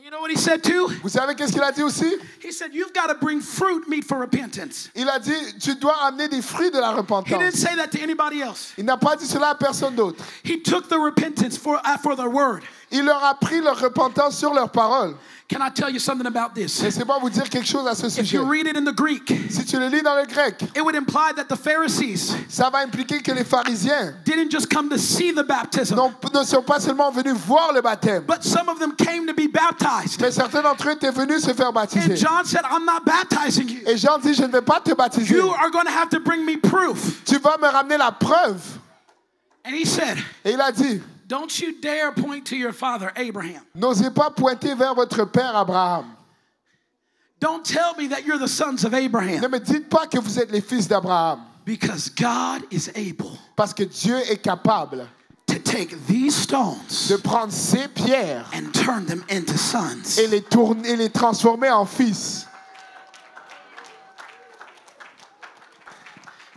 You know what he said too? Vous savez qu'est-ce qu'il a dit aussi? He said, "You've got to bring fruit meat for repentance." Il a dit, tu dois amener des fruits de la He didn't repentance. say that to anybody else. Il n'a pas dit cela à personne d'autre. He took the repentance for their word. Il leur a pris leur repentance sur leurs paroles. Can I tell you something about this? Laissez-moi vous dire quelque chose à ce If sujet. you read it in the Greek, Si tu le lis dans le grec, it would imply that the Pharisees ça va impliquer que les pharisiens didn't just come to see the baptism, ne sont pas seulement venus voir le baptême, but some of them came to be baptized. mais certains d'entre eux étaient venus se faire And baptiser. John said, "I'm not baptizing you. Et Jean dit, je ne vais pas te baptiser. You are going to have to bring me proof." Tu vas me ramener la preuve. And he said, Et il a dit, "Don't you dare point to your father Abraham. n'osez pas pointer vers votre père Abraham. Don't tell me that you're the sons of Ne Abraham, me dites pas que vous êtes les fils d'Abraham, because God is able parce que Dieu est capable to take these stones de prendre ces pierres and turn them into sons." et les transformer en fils.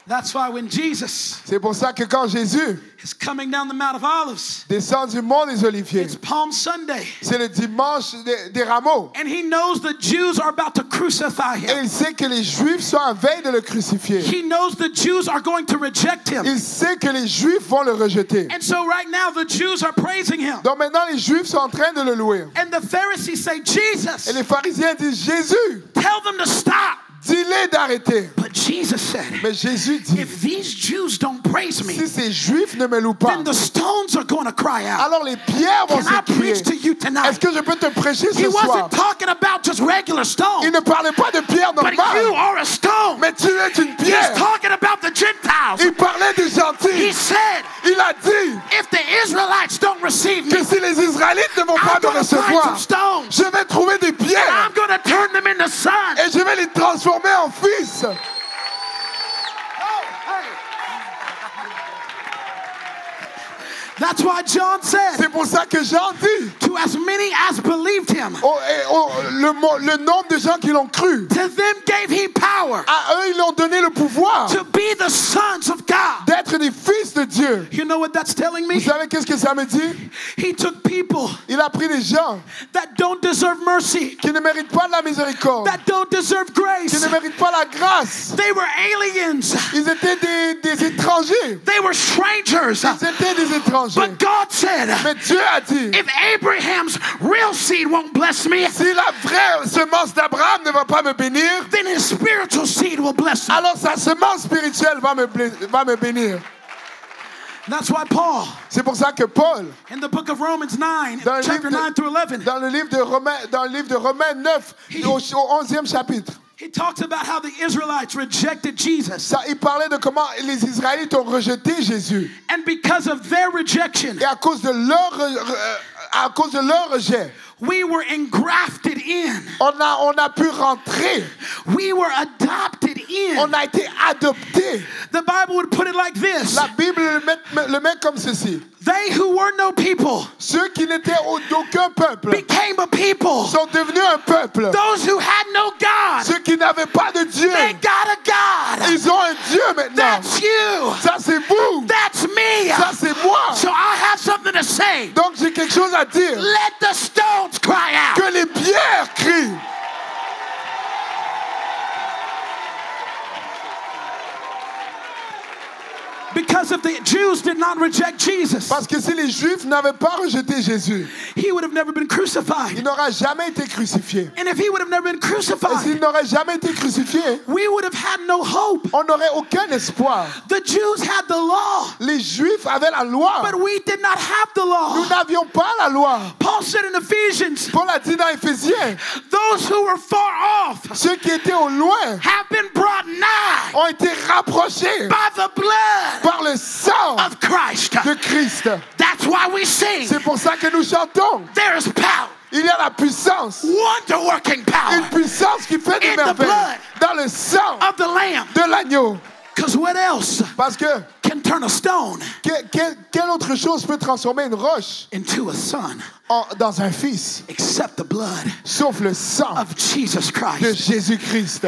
That's why when Jesus C'est pour ça que quand Jésus is coming down the Mount of Olives, descend du mont des Oliviers, it's Palm Sunday, c'est le dimanche des rameaux. and he knows the Jews are about to crucify Et him. il sait que les Juifs sont en veille de le crucifier. He knows the Jews are going to reject him. Il sait que les Juifs vont le rejeter. And so right now the Jews are praising him. Donc maintenant, les Juifs sont en train de le louer. And the Pharisees say, Et "Jesus, les pharisiens disent, Jésus, tell them to stop." dis-les d'arrêter. But Jesus said, Mais Jésus dit, "If these Jews don't praise me, si ces Juifs ne me louent pas, then the stones are going to cry out." alors les pierres vont Can I s'écrier. preach to you Est-ce tonight? que je peux te prêcher He ce soir? wasn't talking about just regular Il stones, ne parlait pas de pierres but you normales, are a stone. mais tu es une He's pierre. talking about the Gentiles. Il parlait des He gentils. said, Il a dit "If the Israelites don't receive me, que si les Israélites ne vont pas I'm me going to find recevoir, some stones, je vais trouver des and pierres I'm going to turn them into sons." et je vais les transformer en fils. That's why John said, C'est pour ça que Jean dit, "To as many as believed him, le nombre de gens qui l'ont cru, to them gave he power à eux ils ont donné le pouvoir to be the sons of God." d'être des fils de Dieu. You know what that's telling Vous me? savez qu'est-ce que ça me dit? He took people Il a pris des gens that don't deserve mercy, qui ne méritent pas de la miséricorde, that don't deserve qui grace. ne méritent pas la grâce. They were aliens. Ils étaient des étrangers. They were strangers. Ils étaient des étrangers. But God said, Mais Dieu a dit, "If Abraham's real seed won't bless me, si la vraie semence d'Abraham ne va pas me bénir, then his spiritual seed will bless me." alors sa semence spirituelle va me bénir. That's why Paul, C'est pour ça que Paul, in the book of Romans 9, dans le chapter 9 through 11, dans le livre de Romains 9, au 11e chapitre, He talks about how the Israelites rejected Jesus. Ça, il parlait de comment les Israélites ont rejeté Jésus. And because of their rejection, Et à cause de leur rejet, we were engrafted in. on a pu rentrer. We were adopted in. On a été adoptés. The Bible would put it like this. La Bible le met comme ceci. They who were no people Ceux qui n'étaient d'aucun peuple became a people. sont devenus un peuple. Those who had no God, Ceux qui n'avaient pas de Dieu, they got a God. ils ont un Dieu maintenant. That's you. Ça c'est vous. That's me. Ça c'est moi. So I have something to say. Donc j'ai quelque chose à dire. Let the stones cry out. Que les pierres crient. Because if the Jews did not reject Jesus, Parce que si les Juifs n'avaient pas rejeté Jésus, he would have never been crucified. il n'aurait jamais été crucifié. And if he would have never been Et crucified, s'il n'aurait jamais été crucifié, we would have had no hope. on n'aurait aucun espoir. The Jews had the law, Les Juifs avaient la loi. but we did not have the Nous law. n'avions pas la loi. Paul said in Ephesians, Paul a dit dans Éphésiens, those who were far off ceux qui étaient au loin have been brought nigh ont été rapprochés by the blood par le sang of Christ. de Christ. That's why we sing. C'est pour ça que nous chantons. There is power, Il y a la puissance, wonder-working une power puissance qui fait des In the merveilles blood dans le sang of the Lamb. de l'agneau. Because what else Parce que can turn a stone quelle autre chose peut transformer une roche into a son dans un fils, except the blood sauf le sang of Jesus de Christ? Jésus-Christ?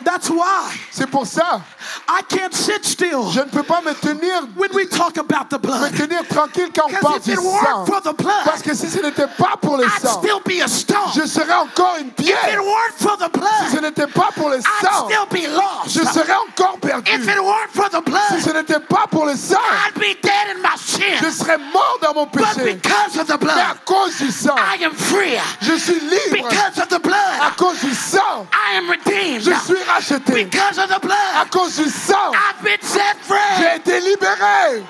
That's why C'est pour ça, I can't sit still je ne peux pas me tenir when we talk about the blood. tranquille quand on Because parle if du it sang. weren't for the Parce blood, que si ce n'était pas pour le I'd sang, still be a stone. je serais encore une If it pierre. weren't for the Si ce blood, n'était pas pour le I'd sang, still be lost. je serais encore perdu. If it weren't for the Si ce blood, n'était pas pour le sang, I'd be dead in my je sin. serais mort dans mon But péché. because of the Mais à blood, cause du sang, I am free. je suis libre. Because of the À blood, cause du sang, I am redeemed. je suis racheté. Because of the À blood, cause du sang, I've been set free. j'ai été libéré.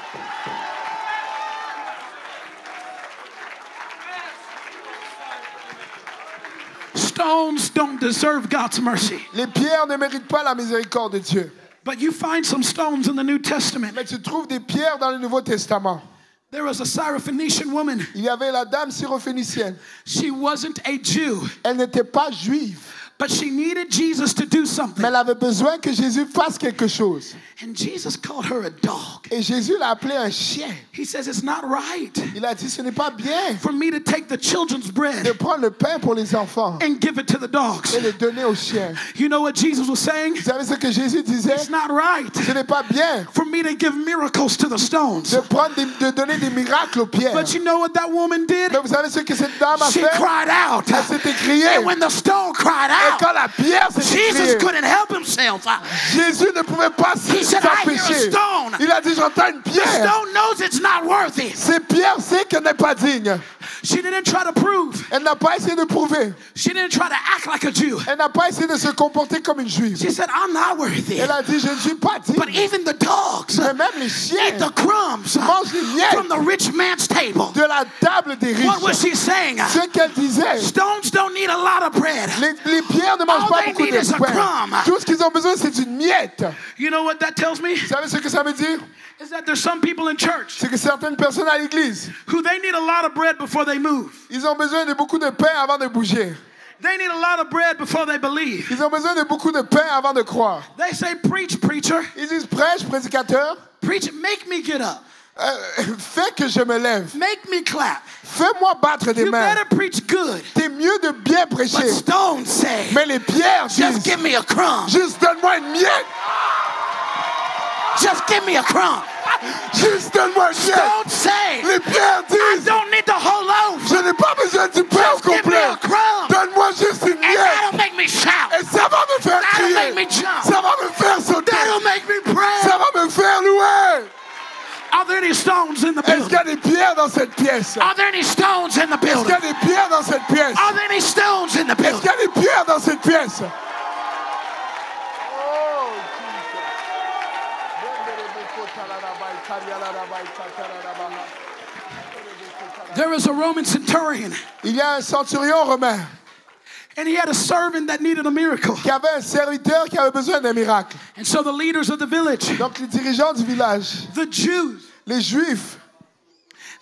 Stones don't deserve God's mercy. Les pierres ne méritent pas la miséricorde de Dieu. But you find some stones in the New Testament. Mais tu trouves des pierres dans le Nouveau Testament. There was a Syrophoenician woman. Il y avait la dame syrophénicienne. She wasn't a Jew, Elle n'était pas juive, but she needed Jesus to do something. mais elle avait besoin que Jésus fasse quelque chose. And Jesus called her a dog. Et Jésus l'a appelé un chien. He says, it's not right Il a dit, ce n'est pas bien for me to take the children's de bread prendre le pain pour les enfants and give it to the dogs. et le donner aux chiens. You know what Jesus was saying? Vous savez ce que Jésus disait? It's not right Ce n'est pas bien for me to give miracles to the stones. de donner des miracles aux pierres. But you know what that woman did? Mais vous savez ce que cette dame a She fait? cried out. Elle s'est écriée. And when the stone cried Et out, quand la pierre s'est Jesus écriée, couldn't help himself. Jésus ne pouvait pas He said, I hear a s'empêcher. stone. Il a dit, j'entends une The pierre. stone knows it's not worthy. Cette pierre sait qu'elle n'est pas digne. She didn't try to prove. Elle n'a pas essayé de prouver. She didn't try to act like a Jew. Elle n'a pas essayé de se comporter comme une juive. She said, I'm not worthy. Elle a dit, je ne suis pas digne. But even the dogs Mais même les eat chiens the crumbs mangent les miettes from the rich man's table. de la table des What was riches. she saying? Ce qu'elle disait, Stones don't need a lot of bread. les pierres ne mangent All pas they beaucoup need is de a pain. crumb. Tout ce qu'ils ont besoin, c'est une miette. You know what that tells me? Vous savez ce que ça veut dire? Is that there's some people in church C'est que certaines personnes à l'église, who they need a lot of bread before they move. ils ont besoin de beaucoup de pain avant de bouger. They need a lot of bread before they believe. Ils ont besoin de beaucoup de pain avant de croire. They say, preach, preacher. Ils disent, prêche, prédicateur, Preach, make me get up. fais que je me lève. Make me clap. Fais-moi battre des You mains. better preach good. C'est mieux de bien But prêcher. stones say, Mais les pierres just disent, give me a crumb. juste donne-moi une miette. Just give me a crumb. Juste donne-moi une miette. Stones say, Les pierres I disent, don't need the whole loaf. je n'ai pas besoin du pain au Just give me complet. a crumb. Donne-moi juste une And miette. that'll make me shout. Et ça va me faire That'll make me crier. jump. Ça va me faire sauter. That'll make me pray. Ça va me faire louer. Are there any stones in the Est-ce qu'il building? y a des pierres dans cette pièce? Are there any stones in the Est-ce qu'il y building? a des pierres dans cette pièce? Are there any stones in the Est-ce qu'il building? y a des pierres dans cette pièce? There was a Roman centurion. Il y a un centurion romain. And he had a servant that needed a miracle. qui avait un serviteur qui avait besoin d'un miracle. And so the leaders of the village, Donc les dirigeants du village, the Jews, les Juifs,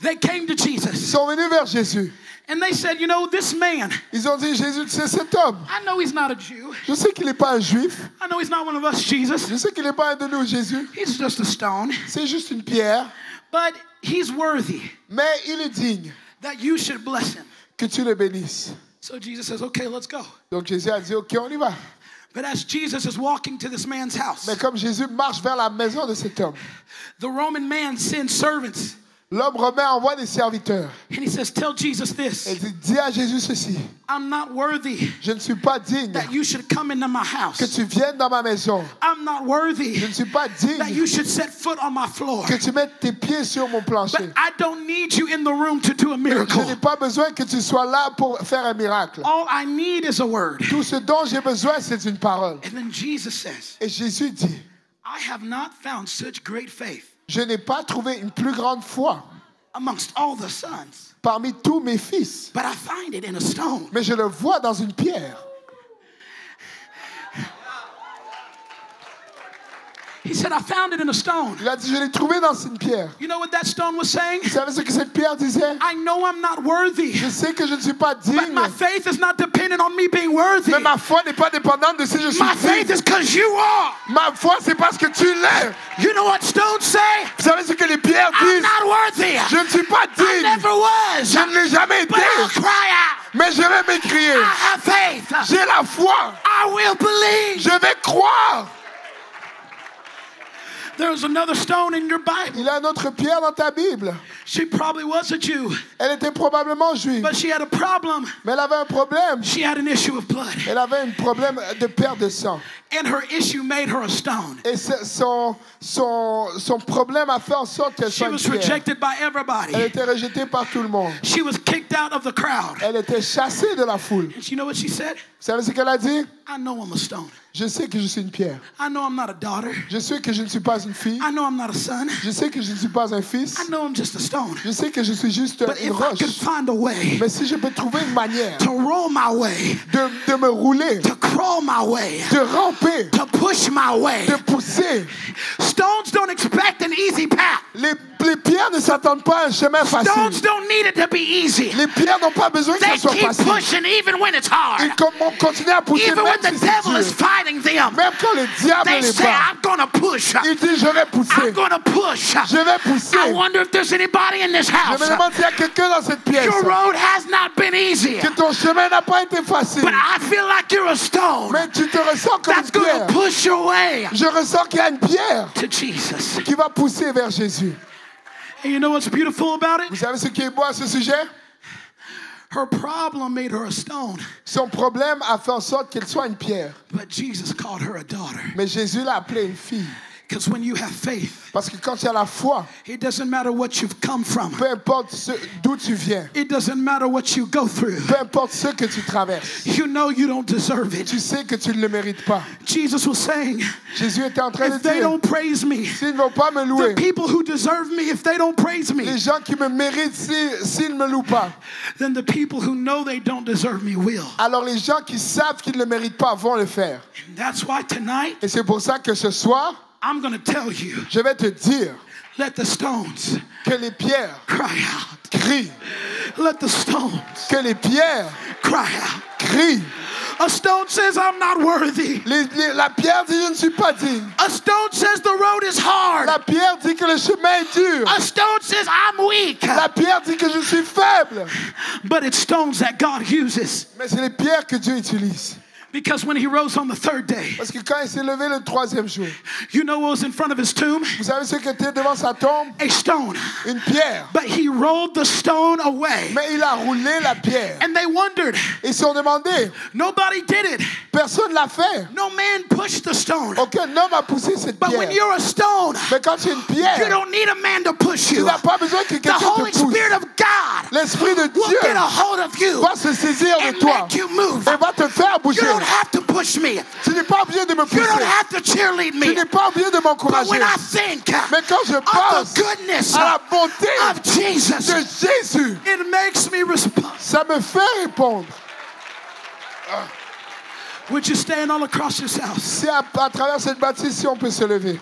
they came to Jesus. sont venus vers Jésus. And they said, you know, this man, Ils ont dit, Jésus, tu sais, cet homme, I know he's not a Jew. je sais qu'il n'est pas un Juif, I know he's not one of us, Jesus. je sais qu'il n'est pas un de nous, Jésus, He's just a stone. c'est juste une pierre, But he's worthy mais il est digne that you should bless him. que tu le bénisses. So Jesus says, okay, let's go. Donc Jésus a dit, ok, on y va. But as Jesus is walking to this man's house, Mais comme Jésus marche vers la maison de cet homme, the Roman man sends servants. l'homme romain envoie des serviteurs. And he says, tell Jesus this. Et il dit à Jésus ceci, I'm not worthy je ne suis pas digne that you should come into my que house. tu viennes dans ma maison. I'm not worthy Je ne suis pas that digne you should set foot on my floor. que tu mettes tes pieds sur mon plancher. But I don't need you in the room to do a Je miracle. n'ai pas besoin que tu sois là pour faire un miracle. All I need is a word. Tout ce dont j'ai besoin, c'est une parole. And then Jesus says, Et Jésus dit, I have not found such great faith je n'ai pas trouvé une plus grande foi amongst all the sons, parmi tous mes fils, but I find it in a stone. mais je le vois dans une pierre. He said, I found it in a stone. Il a dit, je l'ai trouvé dans une pierre. You know what that stone was saying? Vous savez ce que cette pierre disait? I know I'm not worthy, Je sais que je ne suis pas but digne, my faith is not dependent on me being worthy. mais ma foi n'est pas dépendante de si je suis My faith digne. is because you are. Ma foi, c'est parce que tu l'es. You know what stones say? Vous savez ce que les pierres I'm disent? not worthy. Je ne suis pas I digne. never was. Je ne l'ai jamais But I'll été. cry out. Mais je vais m'écrier. I have faith. J'ai la foi. I will believe. Je vais croire. There's another stone in your Bible. Il y a une autre pierre dans ta Bible. She probably was a Jew, Elle était probablement juive. but she had a problem. Mais elle avait un problème. She had an issue of blood, Elle avait un problème de perte de sang. and her issue made her a stone. Et son problème a fait en sorte qu'elle She soit une was pierre. rejected by Elle everybody. était rejetée par tout le monde. She was kicked out of the crowd. Elle était chassée de la foule. And you know what she said? Vous savez ce qu'elle a dit? I know I'm a stone. Je sais que je suis une pierre. I know I'm not a daughter. Je sais que je ne suis pas une fille. I know I'm not a son. Je sais que je ne suis pas un fils. I know I'm just a stone. Je sais que je suis juste But une if I could roche. find a way Mais si je peux trouver une manière to roll my way, de me rouler, to crawl my way, de ramper, to push my way, de pousser, stones don't expect an easy path. les pierres ne s'attendent pas à un chemin Stones facile. don't need it to be easy. Les pierres n'ont pas besoin que They ce soit keep facile. pushing even when it's hard. Ils vont continuer à pousser Even même when the si c'est devil is dur. fighting them, Même quand le diable they les say, bat, I'm going to push. il dit je vais I'm pousser. going to push. Je vais pousser. I wonder if there's anybody in this Je house. me demande s'il y a quelqu'un dans cette pièce Your road has not been easy, que ton chemin n'a pas été facile. but I feel like you're a stone Mais tu te ressens comme that's une going pierre. to push your way Je ressens qu'il y a une pierre to Jesus. qui va pousser vers Jésus. And you know what's beautiful about Vous it? savez ce qui est beau à ce sujet? Her problem made her a stone, Son problème a fait en sorte qu'elle soit une pierre. but Jesus called her a daughter. Mais Jésus l'a appelée une fille. Because when you have faith, Parce que quand tu as la foi, it doesn't matter what you've come from. peu importe d'où tu viens, It doesn't matter what you go through. peu importe ce que tu traverses, You know you don't deserve it. tu sais que tu ne le mérites pas. Jesus was saying, Jésus était en train de if they dire, don't praise me, s'ils ne vont pas me the louer, people who deserve me, if they don't praise me, les gens qui me méritent, s'ils ne me louent pas, then the people who know they don't deserve me will. alors les gens qui savent qu'ils ne le méritent pas vont le faire. And that's why tonight, Et c'est pour ça que ce soir, I'm going to tell you, je vais te dire let the stones que les pierres cry out. crient, Let the stones que les pierres cry out. crient. A stone says, I'm not worthy. La pierre dit, je ne suis pas digne. A stone says the road is hard. La pierre dit que le chemin est dur. A stone says I'm weak. La pierre dit que je suis faible. But it's stones that God uses. Mais c'est les pierres que Dieu utilise. Because when he rose on the third day, Parce que quand il s'est levé le troisième jour, you know what was in front of his tomb? vous savez ce qui était devant sa tombe? A stone. Une pierre. But he rolled the stone away. Mais il a roulé la pierre. And they wondered. Ils se sont demandé, Nobody did it. personne ne l'a fait. No man pushed the stone. Aucun homme a poussé cette But when pierre. you're a stone, Mais quand tu es une you pierre, don't need a man to push tu you. n'as pas besoin que The quelqu'un Holy te pousse. Spirit of God L'Esprit de will Dieu get a hold of you va se saisir de and toi make you move. et va te faire You bouger. don't have to push me. Tu n'es pas obligé de me You don't pousser. have to cheerlead Tu me. n'es pas obligé de But m'encourager. when I think Mais quand je of pense the goodness à la bonté of Jesus, de Jésus, it makes me respond. ça me fait répondre. Would you stand all across this house? Si à travers cette bâtisse, si on peut se lever.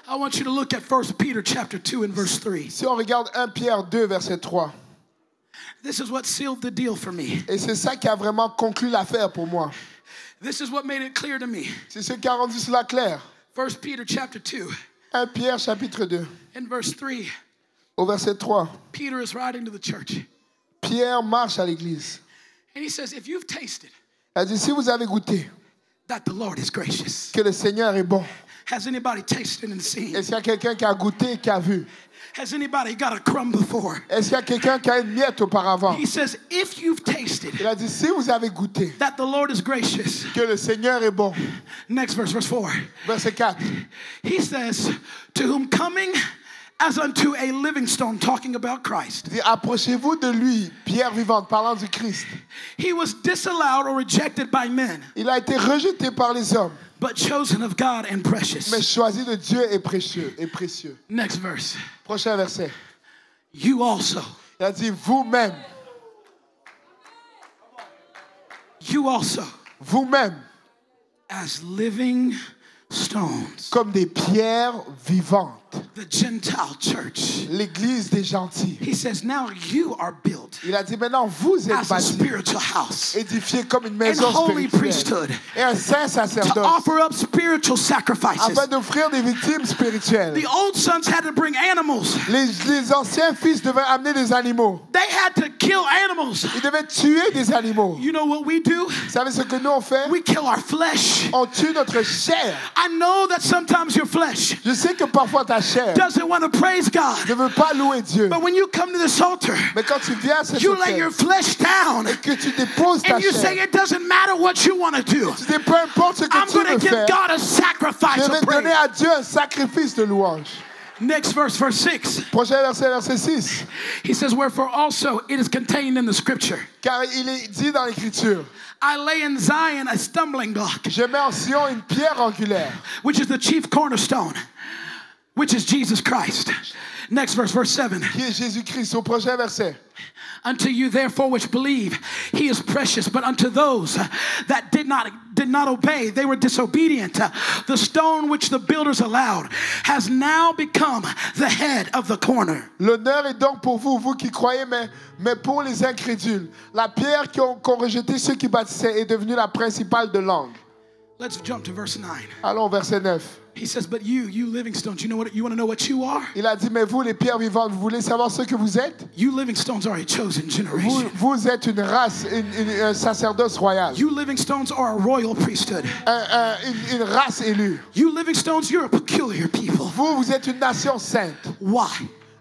I want you to look at 1 Peter chapter 2 and verse 3. Si on regarde 1 Pierre 2, verset 3. This is what sealed the deal for me. Et c'est ça qui a vraiment conclu l'affaire pour moi. This is what made it clear to me. C'est ce qui a rendu cela clair. 1 Peter chapter 2 1 Pierre chapitre 2, and verse 3. au verset 3. Peter is writing to the church. Pierre marche à l'église. And he says, if you've tasted Il a dit, si vous avez goûté that the Lord is gracious. que le Seigneur est bon. Has anybody tasted and seen? Est-ce qu'il y a quelqu'un qui a goûté et qui a vu? Has anybody got a crumb before? Est-ce qu'il y a quelqu'un qui a une miette auparavant? He says, if you've tasted Il a dit, si vous avez goûté that the Lord is gracious. que le Seigneur est bon. Next verse, verse 4. Verset 4. He says, to whom coming as unto a living stone, talking about Christ. Il dit, approchez-vous de lui, pierre vivante, parlant du Christ. He was disallowed or rejected by men, Il a été rejeté par les hommes, but chosen of God and precious. mais choisi de Dieu est précieux. Et précieux. Next verse. Prochain verset. You also. Il a dit, vous-même, You also. vous-même, As living stones. comme des pierres vivantes. The Gentile church. L'église des gentils. He says, now you are built Il a dit, maintenant, vous êtes as a bâtis, spiritual house édifiés comme une and maison holy spirituelle priesthood et un saint to sacerdoce, offer up spiritual sacrifices. afin d'offrir des victimes spirituelles. The old sons had to bring animals. Les anciens fils devaient amener des animaux. They had to kill animals. Ils devaient tuer des animaux. You know what we do? Vous savez ce que nous on fait? We kill our flesh. On tue notre chair. I know that sometimes your flesh Je sais que parfois ta chair doesn't want to praise God. ne veut pas louer Dieu. But when you come to this altar, Mais quand tu viens à cet you lay your autel flesh down et que tu déposes ta and you say chair, it doesn't matter what you want to do. tu dis peu importe ce que I'm tu going veux to give faire, God a sacrifice je vais of donner praise. à Dieu un sacrifice de louange. Next verse, verse 6. Prochain verset, verset 6. He says, wherefore also it is contained in the scripture. Car il est dit dans l'Écriture, I lay in Zion a stumbling block, je mets en Sion une pierre angulaire, which is the chief cornerstone, which is Jesus Christ. Next verse, verse 7. qui est Jésus-Christ. Au prochain verset. Unto you therefore which believe, he is precious. But unto those that did not obey, they were disobedient. The stone which the builders allowed has now become the head of the corner. L'honneur est donc pour vous, vous qui croyez, mais pour les incrédules. La pierre qu'ont rejetée ceux qui bâtissaient est devenue la principale de l'angle. Let's jump to verse 9. Allons, verset 9. He says, but you living stones, you want to know what you are? Il a dit, mais vous, les pierres vivantes, vous voulez savoir ce que vous êtes? You living stones are a chosen generation. Vous êtes une race, un sacerdoce royal. You living stones are a royal priesthood. Une race élue. You living stones, you're a peculiar people. Vous êtes une nation sainte. Why?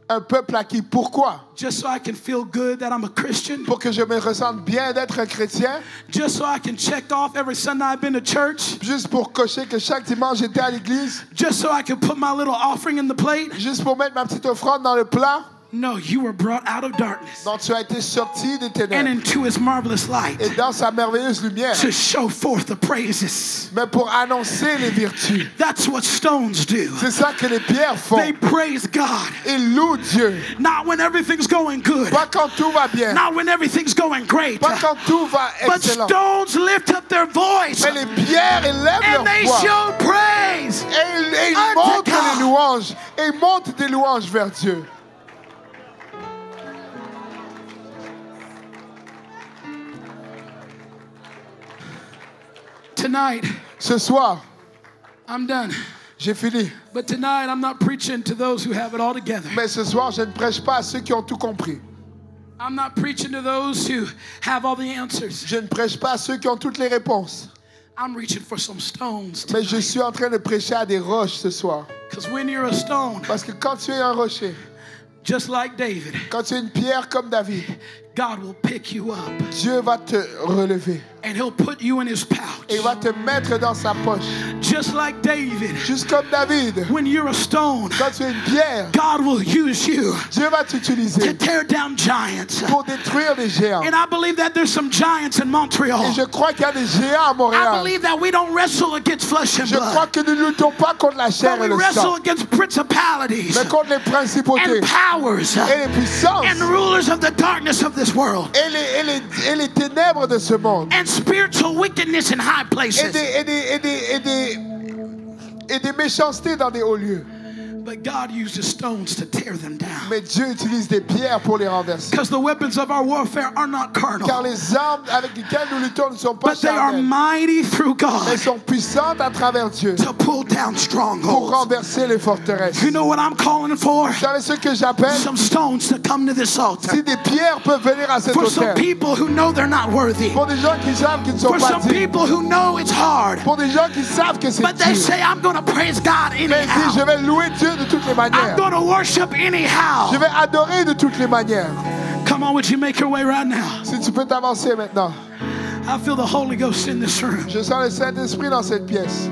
Un peuple acquis. Pourquoi? Just so I can feel good that I'm a Christian? Pour que je me ressente bien d'être un chrétien. Just so I can check off every Sunday I've been to church? Juste pour cocher que chaque dimanche j'étais à l'église. Just so I can put my little offering in the plate? Juste pour mettre ma petite offrande dans le plat. No, you were brought out of darkness Donc tu as été sorti des and ténèbres into his marvelous light et dans sa merveilleuse lumière. to show forth the praises. Mais pour annoncer les vertus. That's what stones do. C'est ça que les pierres font. They praise God. Ils louent Dieu. Not when everything's going good. Pas quand tout va bien. Not when everything's going great. Pas quand tout va But excellent. stones lift up their voice Mais les pierres élèvent and leur they voix. show praise. Et ils unto montent God. les louanges. Et ils montent des louanges vers Dieu. Tonight, Ce soir, I'm done. j'ai fini. But tonight, I'm not preaching to those who have it all together. Mais ce soir, je ne prêche pas à ceux qui ont tout compris. I'm not preaching to those who have all the answers. Je ne prêche pas à ceux qui ont toutes les réponses. I'm reaching for some stones. Mais je suis en train de prêcher à des roches ce soir. Because when you're a stone, Parce que quand tu es un rocher, just like David, quand tu es une pierre comme David, God will pick you up Dieu va te relever. and he'll put you in his pouch. Et il va te mettre dans sa poche. Just like David, Juste comme David, when you're a stone, quand tu es une pierre, God will use you Dieu va to t'utiliser tear down giants. pour détruire des géants. And I believe that there's some giants in Montreal. Et je crois qu'il y a des géants à I Montréal. believe that we don't wrestle against flesh and Je crois blood, que nous ne luttons pas contre la chair but et we le wrestle sang, against principalities mais contre les principautés and powers et les puissances and rulers of the darkness of et this world. et les ténèbres de ce monde. And spiritual wickedness in high places. Et des méchancetés dans des hauts lieux. But God uses stones to tear them down. Mais Dieu utilise des pierres pour les renverser. Because the weapons of our warfare are not carnal. Car les armes avec lesquelles nous luttons ne sont pas But they are charnelles. mighty through God. Elles sont puissantes à travers Dieu To pull down pour strongholds. renverser les forteresses. You know what I'm calling for? Vous savez ce que j'appelle? Some stones to come to this altar. Si des pierres peuvent venir à cet For some autel. people who know they're not worthy. Pour des gens qui savent qu'ils ne sont For pas some dignes. people who know it's hard. Pour des gens qui savent que c'est But they dur. say, I'm going to praise God Mais ils disent, je anyhow. vais louer Dieu de toutes les manières. I'm going to worship anyhow. Je vais adorer de toutes les manières. Come on, would you make your way right now? Si tu peux t'avancer maintenant. I feel the Holy Ghost in this room. Je sens le Saint-Esprit dans cette pièce.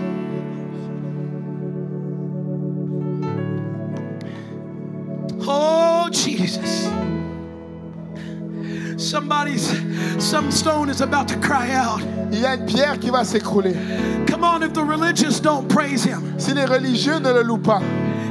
Oh, Jesus. Some stone is about to cry out. Il y a une pierre qui va s'écrouler. Come on, if the religious don't praise him, Si les religieux ne le louent pas,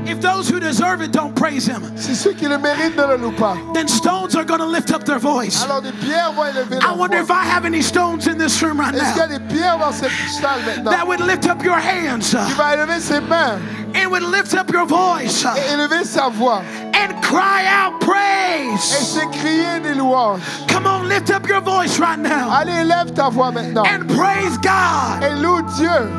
if those who deserve it don't praise him, si ceux qui le méritent ne le louent pas, then stones are going to lift up their voice. alors des pierres vont élever I leur wonder voix. if I have any stones in this room right Est-ce qu'il y a now des pierres dans cette salle that maintenant would lift up your hands qui va élever ses mains and would lift up your voice et élever sa voix and cry out et praise? s'écrier des louanges? Come on, lift up your voice right now Allez, élève ta voix maintenant and praise God. et loue Dieu.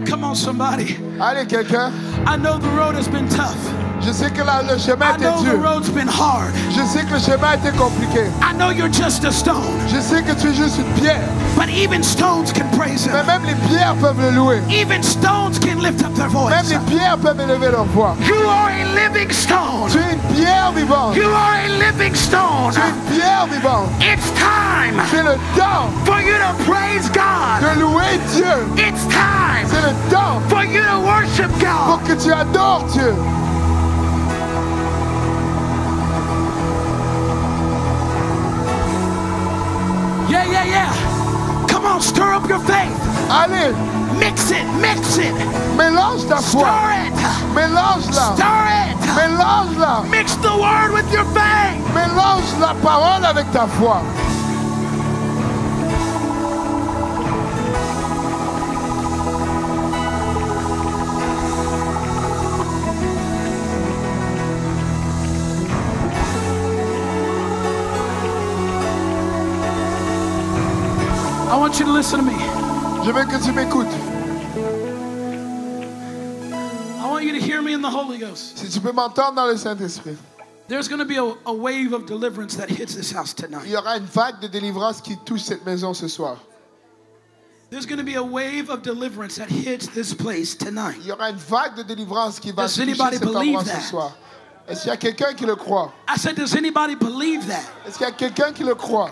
Come on, somebody. Allez, quelqu'un. I know the road has been tough. Je sais que le chemin I était know the dur. road's been hard. Je sais que le chemin était compliqué. I know you're just a stone. Je sais que tu es juste une pierre. But even stones can praise Mais him. même les pierres peuvent le louer. Even stones can lift up their Même voice. les pierres peuvent élever leur voix. You are a living stone. Tu es une pierre vivante. You are a living stone. Tu es une pierre vivante. It's time C'est le temps for you to praise God. de louer Dieu. It's time C'est le temps for you to worship pour God. que tu adores Dieu. Yeah, yeah, yeah. Come on, stir up your faith. Allez, Mix it, mix it. mélange ta foi. Stir it. Mélange-la. Stir it. Mélange-la. Mix the word with your faith. Mélange la parole avec ta foi. I want you to listen to me. Je veux que tu m'écoutes. I want you to hear me in the Holy Ghost. Si tu peux m'entendre dans le Saint-Esprit. There's going to be a wave of deliverance that hits this house tonight. Il y aura une vague de délivrance qui touche cette maison ce soir. There's going to be a wave of deliverance that hits this place tonight. Il y aura une vague de délivrance qui va Does toucher anybody cet believe endroit that? ce soir. Est-ce qu'il y a quelqu'un qui le croit? I said, does anybody believe that? Est-ce qu'il y a quelqu'un qui le croit?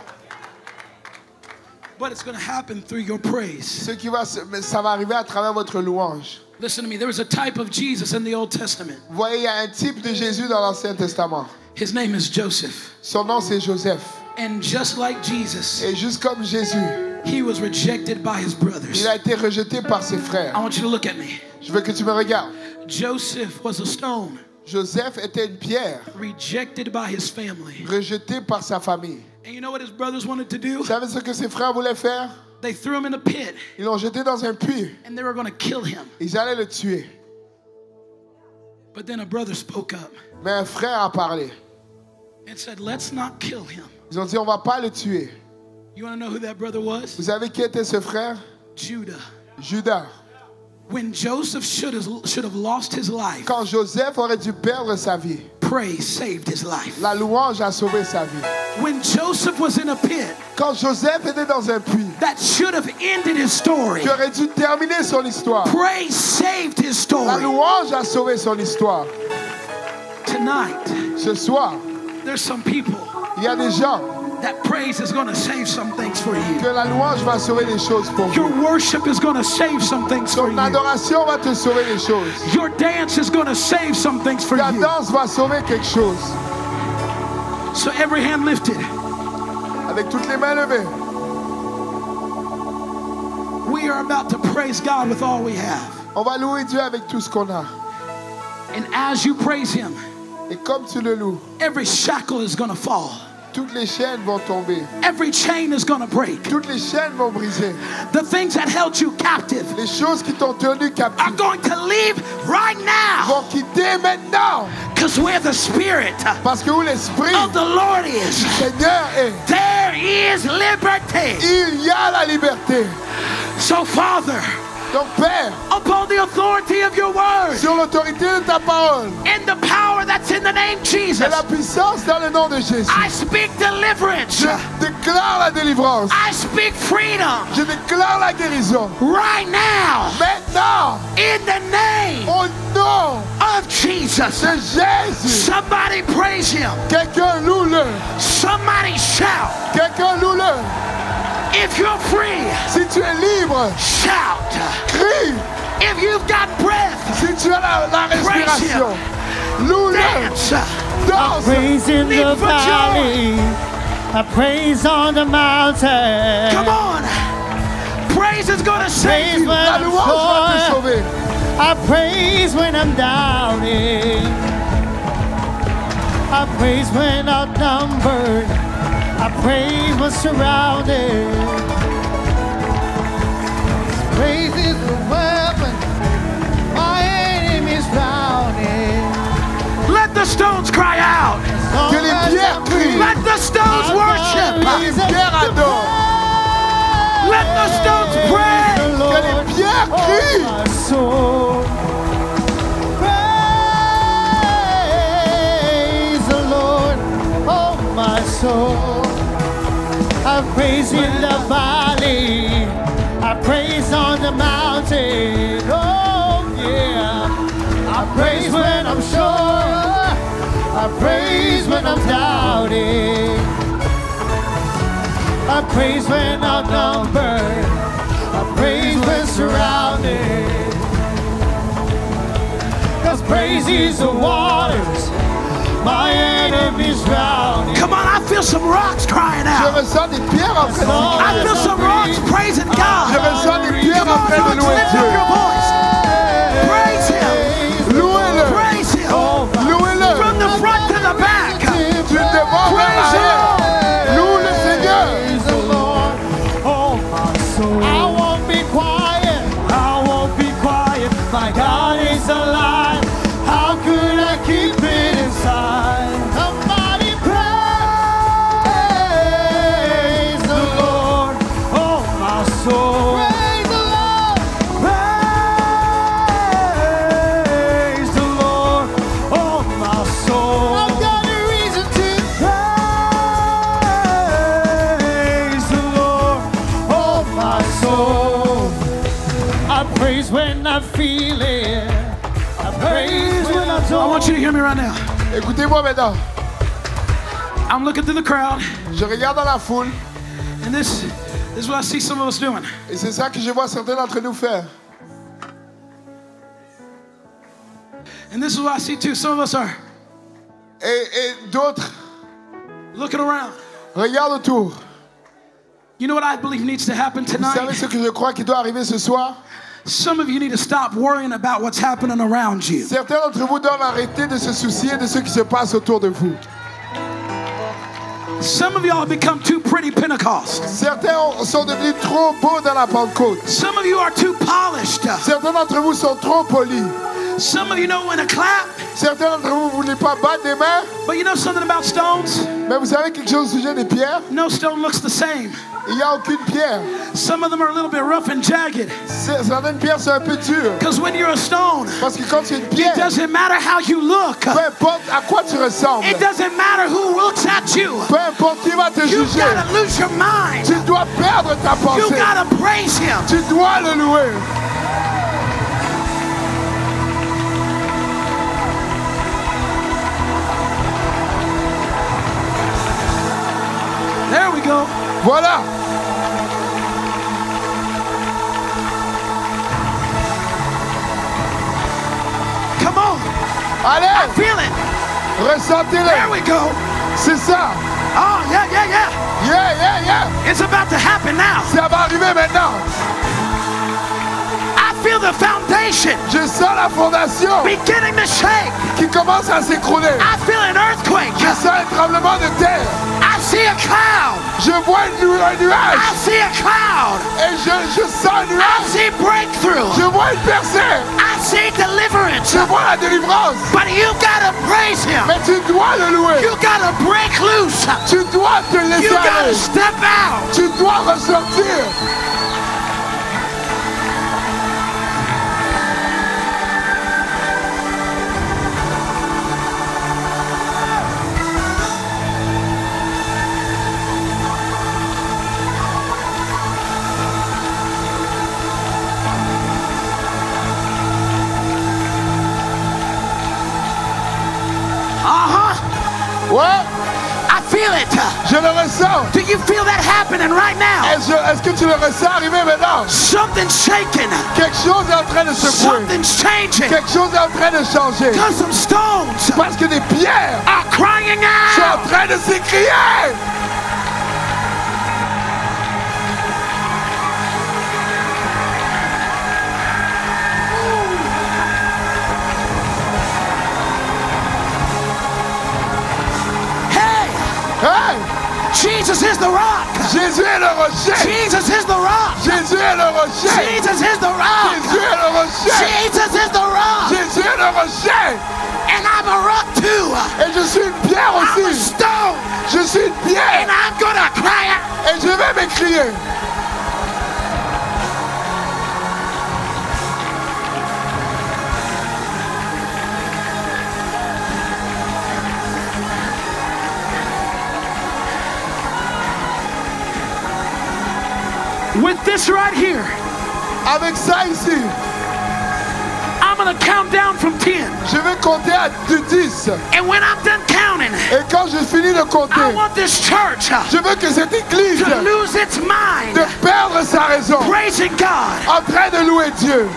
But it's going to happen through your praise. Ce qui va, ça va arriver à travers votre louange. Listen to me. There was a type of Jesus in the Old Testament. Vous voyez, il y a un type de Jésus dans l'Ancien Testament. His name is Joseph. Son nom, c'est Joseph. And just like Jesus, Et juste comme Jésus, he was rejected by his brothers. il a été rejeté par ses frères. I want you to look at me. Je veux que tu me regardes. Joseph was a stone, Joseph était une pierre, rejected by his family. rejeté par sa famille. And you know what his brothers wanted to do? Vous savez ce que ses frères voulaient faire? They threw him in a pit Ils l'ont jeté dans un puits. and they were going to kill him. Ils allaient le tuer. But then a brother spoke up Mais un frère a parlé. and said, let's not kill him. Ils ont dit, on va pas le tuer. You want to know who that brother was? Vous savez qui était ce frère? Judah. Judas. When Joseph should have lost his life, Quand Joseph aurait dû perdre sa vie, praise saved his life. la louange a sauvé sa vie. When Joseph was in a pit, Quand Joseph était dans un puits, that should have ended his story. qui aurait dû terminer son histoire, Praise saved his la story. louange a sauvé son histoire. Tonight, Ce soir, there's some people il y a des gens that praise is going to save some things for you. que la louange va sauver les choses pour Your vous. worship is going to save some things for Ton you. adoration va te sauver les choses. Your dance is going to save some things for Ta you. danse va sauver quelque chose. So every hand lifted. Avec toutes les mains levées. We are about to praise God with all we have. On va louer Dieu avec tout ce qu'on a. And as you praise Him, Et comme tu le loues, every shackle is going to fall. toutes les chaînes vont tomber. Every chain is going to break. Toutes les chaînes vont briser. The things that held you captive Les choses qui t'ont tenu are captif going to leave right now. vont quitter maintenant. Because where the Spirit Parce que où l'Esprit of the Lord is, du Seigneur est, there is liberty. il y a la liberté. So, Father, Donc Père, upon the authority of your word sur l'autorité de ta parole and the power that's in the name Jesus, et la puissance dans le nom de Jésus, I speak deliverance. je déclare la délivrance. I speak freedom Je déclare la guérison. right now Maintenant, in the name au nom of Jesus. de Jésus, Somebody praise Him. quelqu'un loue-le. Somebody shout. Quelqu'un loue-le. If you're free, Si tu es libre, shout. crie. If you've got breath, Si tu as la respiration, loue-le. dance. Danse. Praise in Leap the for joy. valley, I praise on the mountain. Come on. Praise is going to save Praise you. when La I'm louange va te sure. sauver. I praise when I'm doubting. I praise when outnumbered. I praise when surrounded. Praise is the weapon my enemies drowning. Let the stones cry out. Que les pierres crient. Let the stones worship. Que les pierres adorent. Let the stones pray. Que les pierres crient. My soul. Praise the Lord, oh my soul. I praise in the valley, I praise on the mountain. Oh yeah, I praise when I'm sure, I praise when I'm doubting. I praise when outnumbered, I praise when surrounded. Cause praise is the waters my enemies drowning. Come on, I feel some rocks crying Je out. ressens des pierres en train de I feel some rocks praising God. Je ressens des pierres Come en on, train de folks, louer lift up Dieu. your voice. Praise Him. Louez-le. Praise Him. Louez-le. From the front to the back. Du devant vers l'arrière. Loue le Seigneur. Praise the Lord, oh my soul. I won't be quiet, I won't be quiet. My God is alive. How could I keep it inside? Somebody praise the Lord, oh my soul. Praise the Lord. Praise the Lord, oh my soul. I've got a reason to praise the Lord, oh my soul. I praise when I feel it. I praise when I I don't. want you to hear me right now. Écoutez-moi maintenant. I'm looking through the crowd, Je regarde dans la foule and this is what I see some of us doing. et c'est ça que je vois certains d'entre nous faire. And this is what I see too. Some of us are Et d'autres looking around. regardent autour. You know what I believe needs to happen Vous savez tonight? ce que je crois qui doit arriver ce soir? Some of you need to stop worrying about what's happening around you. Certains d'entre vous doivent arrêter de se soucier de ce qui se passe autour de vous. Some of y'all have become too pretty Pentecost. Certains sont devenus trop beaux dans la Pentecôte. Some of you are too polished. Certains d'entre vous sont trop polis. Some of you know when to clap, Certains d'entre vous ne voulez pas battre des mains. but you know something about stones? Mais vous savez quelque chose au sujet des pierres? No stone looks the same. Il n'y a aucune pierre. Some of them are a little bit rough and jagged. Certaines pierres sont un peu dures. Because when you're a stone, Parce que quand tu es une it pierre, doesn't matter how you look. peu importe à quoi tu ressembles, It doesn't matter who looks at you. peu importe qui va te You juger, gotta lose your mind. tu dois perdre ta You pensée. gotta praise Him. Tu dois le louer. There we go. Voilà. Come on. Allez, Feel it. There ressentez-le. we go. C'est ça. Oh, yeah, yeah, yeah. Yeah, yeah, yeah. It's about to happen now. Ça va arriver maintenant. I feel the foundation Je sens la fondation beginning to shake. qui commence à s'écrouler. I feel an earthquake. Je sens un tremblement de terre. I see a cloud. Je vois un I nuage. see a cloud. Et je sens un I nuage. see breakthrough. Je vois une percée. I see deliverance. Je vois la délivrance. But you gotta praise him. Mais tu dois le louer. You gotta break loose. Tu dois te You laisser gotta aller. step out. Tu dois ressortir. Ouais, I feel it. je le ressens. Do you feel that happening right now? Est-ce que tu le ressens arriver maintenant? Something's shaking. Quelque chose est en train de secouer. Something's changing. Quelque chose est en train de changer. Because some stones Parce que des pierres are crying sont out. en train de s'écrier. Hey, Hey, Jesus is the rock. Jésus est le rocher. Jesus is the rock. Jésus est le rocher. Jesus is the rock. Jésus est le rocher. Jesus is the rock. Jésus est le rocher. And I'm a rock too. Et je suis une pierre I'm a aussi. stone. Je suis une pierre. And I'm gonna cry out. Et je vais m'écrier. With this right here, Avec ça ici, I'm gonna count down from 10. je vais compter à 10. And when I'm done counting, Et quand je finis de compter, I want this church je veux que cette église to lose its mind de perdre sa raison praising God. en train de louer Dieu.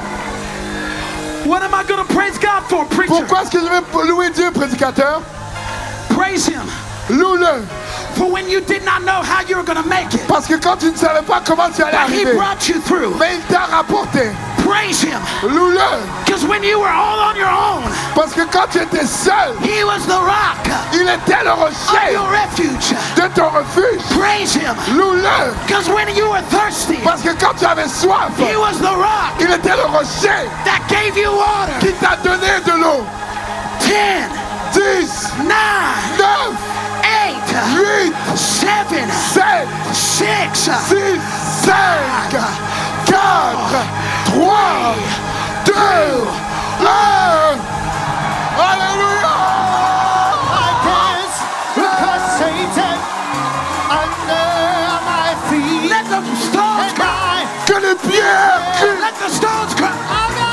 What am I gonna praise God for, preacher? Pourquoi est-ce que je vais louer Dieu, prédicateur? Praise Him Loue-le. for when you did not know how you were gonna make it, Parce que quand tu ne savais pas comment tu allais but He arriver, brought you through. mais il t'a rapporté. Praise Him, Loue-le. because when you were all on your own, Parce que quand tu étais seul, He was the rock il était le of rocher your refuge. de ton refuge. Praise Him, Loue-le. because when you were thirsty, Parce que quand tu avais soif, He was the rock il était le rocher that gave you water. qui t'a donné de l'eau. 10, 10, 9, 9, 8, 8, 7, 7, 6, 6, 5, 4, 3, 2, 1. Alléluia! I dance because Satan under my feet. let the stones And cry. Que les pierres crient! Let the stones cry.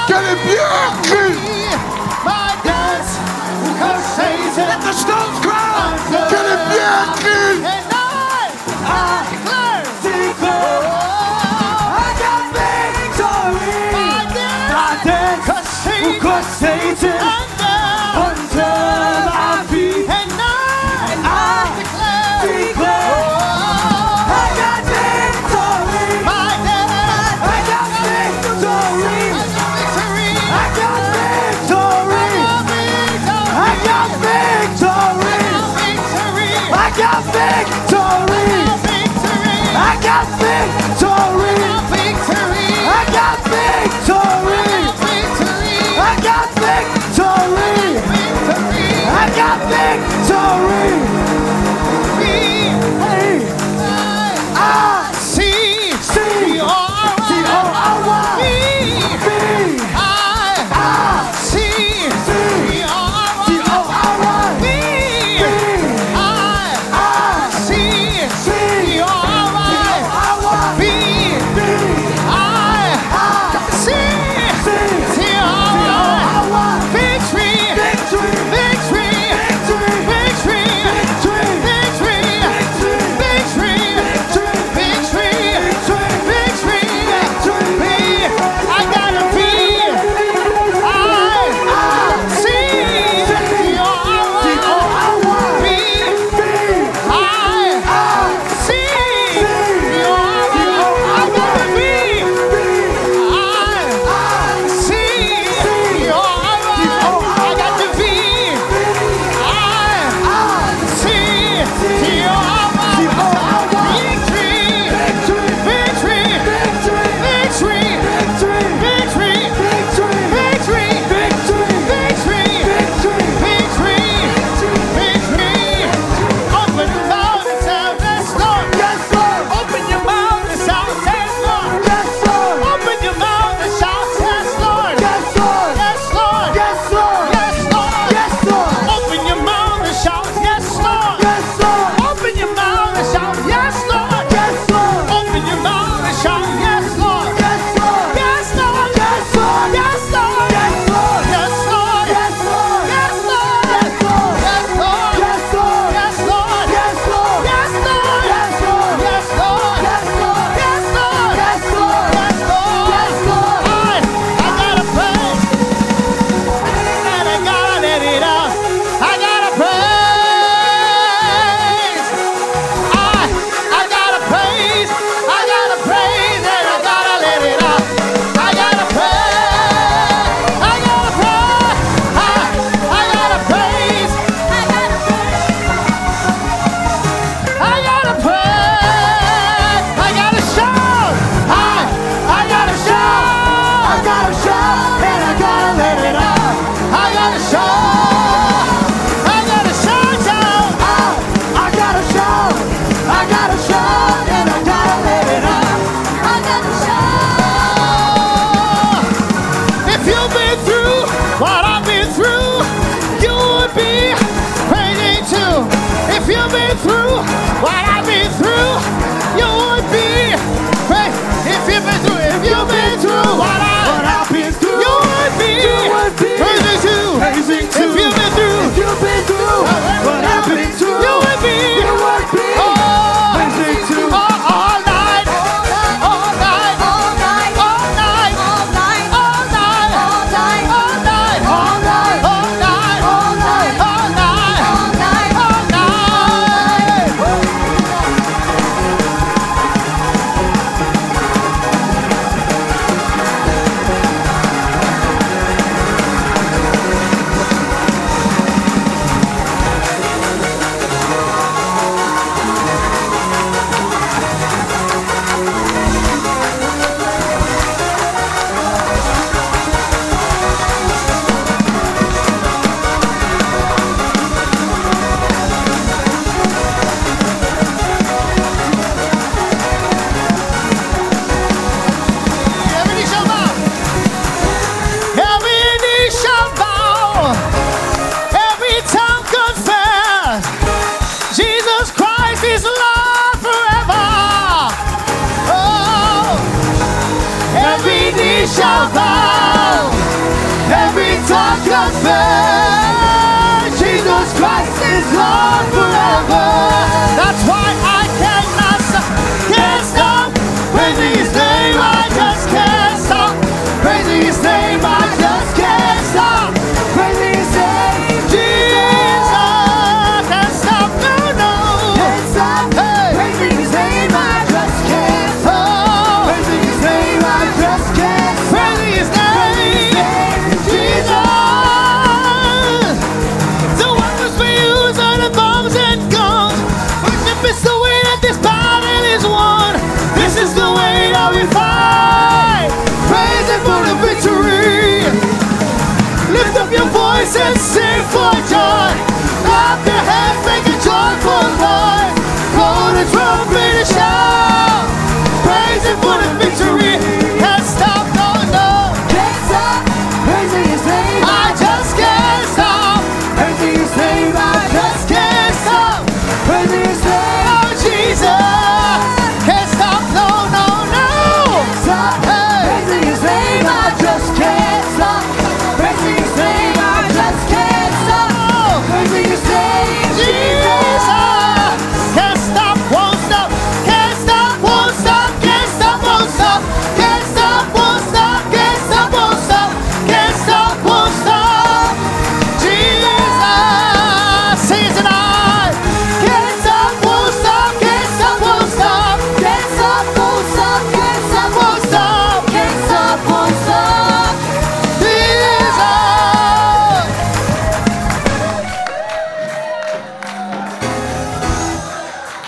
Que les pierres crient! I dance because Satan Let the stones cry. Que les pierres crient! and I declare, I got victory. I dance because Satan under my feet. And I declare, I got victory. I dance, I got victory. I got victory. I got victory. I got victory. I got victory. I got victory. I got victory. I got victory. Hey, I See, see the R-I-B. I see, the R-I-B. I see, been through, if you've been through what I've been through, you would be listening to all night, all night, all night, all night, all night, all night, all night, all night, all night, all night, all night, all night, all night, all night. Every knee shall bow, every tongue confess, Jesus Christ is Lord forever. Oh, every knee shall bow, every tongue confess, Jesus Christ is Lord forever. That's why I can't stop praising His name. I just can't stop praising His name. I just can't stop praising His name. Jesus, can't stop, no. Can't stop praising His name. I just can't stop praising His name. I just can't stop praising His name. Jesus, the weapons we use are the bombs and guns. Worship is the way that this battle is won. This is the way that we fight. Praise Him for the victory. Lift up your voice and sing for joy. Clap your hands, make a joyful noise. Blow the trumpet and shout. Praise Him for the victory. Can't stop, no. Can't stop praising His name. I just can't stop praising His name. I just can't stop praising His name. Oh, Jesus, can't stop, no. Can't stop praising His name. I just can't stop praising His name. I just can't stop praising His name. Jesus, can't stop, won't stop, can't stop, won't stop, can't stop, won't stop, can't stop, won't stop, can't stop, won't stop, can't stop, won't stop. Jesus, sing it tonight. Can't stop, won't stop, can't stop, won't stop, can't stop, won't stop, can't stop, won't stop, can't stop, won't stop. Jesus.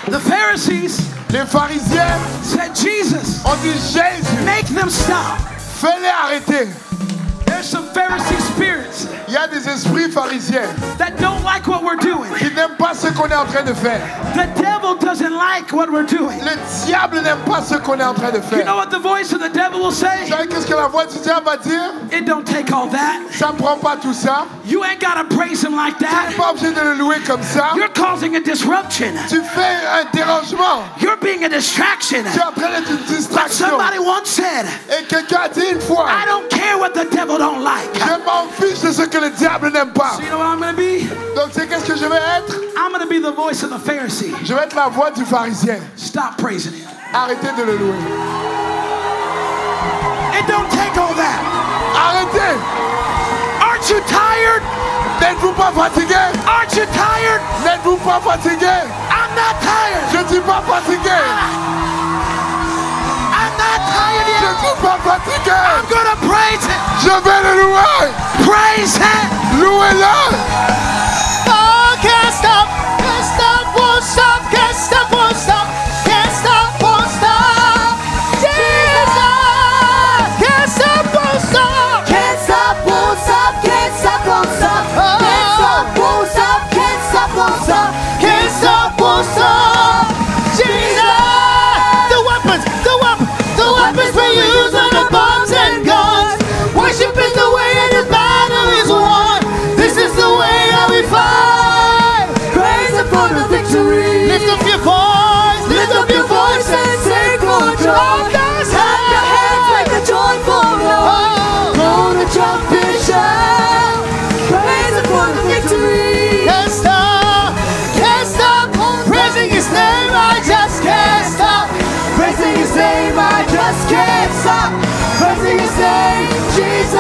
The Pharisees Les pharisiens said, Jesus, ont dit Jésus, make them stop. fais-les arrêter. There's some Pharisee spirits Il y a des esprits pharisiens that don't like what we're doing. qui n'aiment pas ce qu'on est en train de faire. The devil doesn't like what we're doing. Le diable n'aime pas ce qu'on est en train de You faire. know what the voice of the devil will Vous say? savez qu'est-ce que la voix du diable va dire? It don't take all that. Ça ne prend pas tout ça. You ain't got to praise him like Tu n'es that. pas obligé de le louer comme ça. You're causing a disruption. Tu fais un dérangement. You're being a distraction. Tu es en train d'être une But distraction. somebody once said, Et quelqu'un a dit une fois, I don't care what the devil don't like. je m'en fiche de ce que le diable n'aime pas. So you know what I'm going to be? Donc c'est qu'est-ce que je vais être? I'm going to be the voice of the Pharisee. Je vais être la voix du pharisien. Stop praising him. Arrêtez de le louer. It don't take all that. Arrêtez. Aren't you tired? N'êtes-vous pas fatigué? Aren't you tired? N'êtes-vous pas fatigué? I'm not tired. Je ne suis pas fatigué. I'm not tired Je ne yet. suis pas fatigué. I'm going to praise him. Je vais le louer. Praise him. Louez-le. Oh, can't stop, won't stop, can't stop, won't stop, can't stop, won't stop. Jesus, can't stop, won't stop, can't stop, won't stop, can't stop, won't stop, can't stop, won't stop, can't stop, won't stop, can't stop, won't stop. Jesus, the weapons we use are the bombs and guns. Worship is the way in this battle. stop praising His name, Jesus.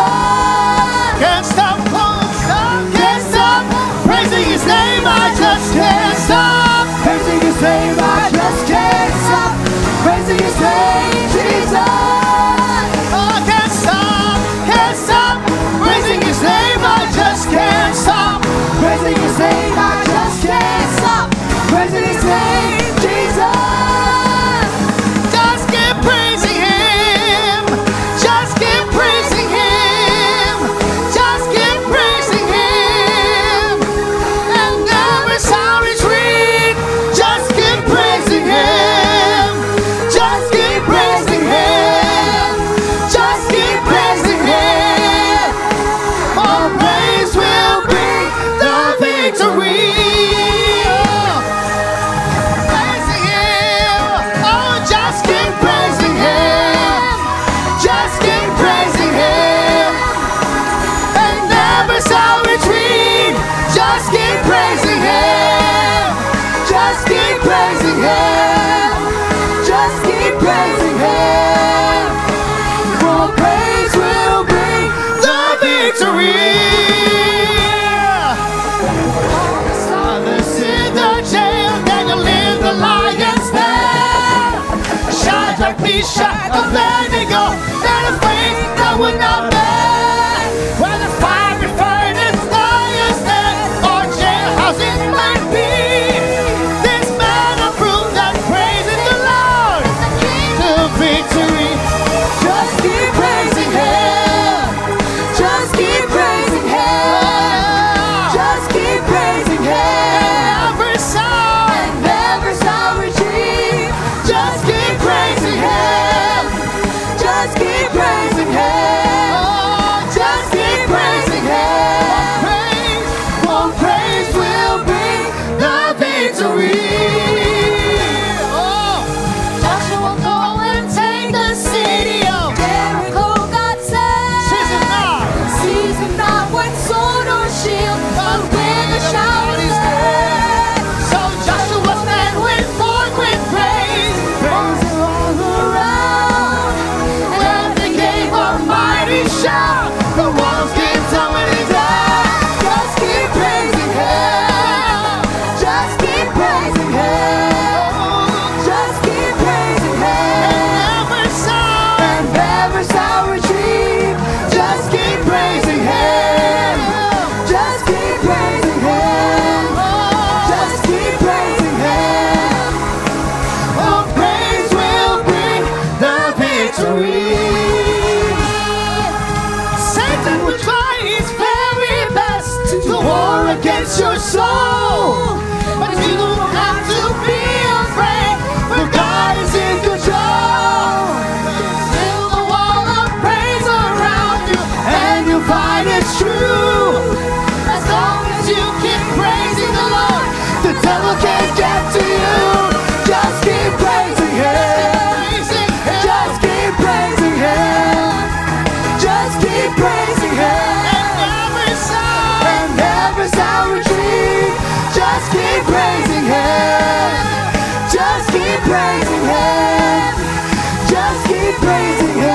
Can't stop, won't stop, can't stop praising His name. I just can't stop praising His name. I just can't stop praising His name, Jesus. Oh, I can't stop praising His name. I just can't stop praising His name. I just can't stop praising His name, Jesus. Just keep praising Him. Just keep praising Him. Just keep praising Him. And never shall retreat. Just keep praising Him. Just keep praising Him. Just keep praising Him. For praise will bring the victory. Praising Him. Oh, just keep praising Him. Just keep praising Him. And never shall retreat. Just keep praising Him. Just keep praising Him. Just keep praising Him. For praise will bring the victory. Others in the jail, Daniel in the lion's den. Shadrach, Meshach, Abednego, not afraid that would not bend. Whether fiery furnace, lion's den, or jailhouse it might be, this man approved that praising the Lord to victory. Just keep praising Him. Just keep praising Him. Just keep praising Him. Never shall retreat. Just keep praising Him. Just keep praising Him. Just keep praising Him. For praise will bring the victory. Joshua, go and take the city of Jericho. God said, season not with sword or shield, but with a shout is heard. So Joshua stand with forth with praise, praising all around. And they gave a mighty shout, the walls came tumbling down. Just keep praising Him. Just keep praising Him. Just keep praising Him. And never shall retreat. Just keep praising Him. Just keep praising Him. Just keep praising Him. Oh, praise will bring the victory. Satan will try his very best to war against your soul, but you don't have to be afraid, for God is in control. Build a wall of praise around you, and you'll find it's true. As long as you keep praising the Lord, the devil can't get to you. Just keep praising Him. Just keep praising Him. Just keep praising Him. And never shall retreat. Just keep praising Him. Just keep praising Him. Just keep praising Him.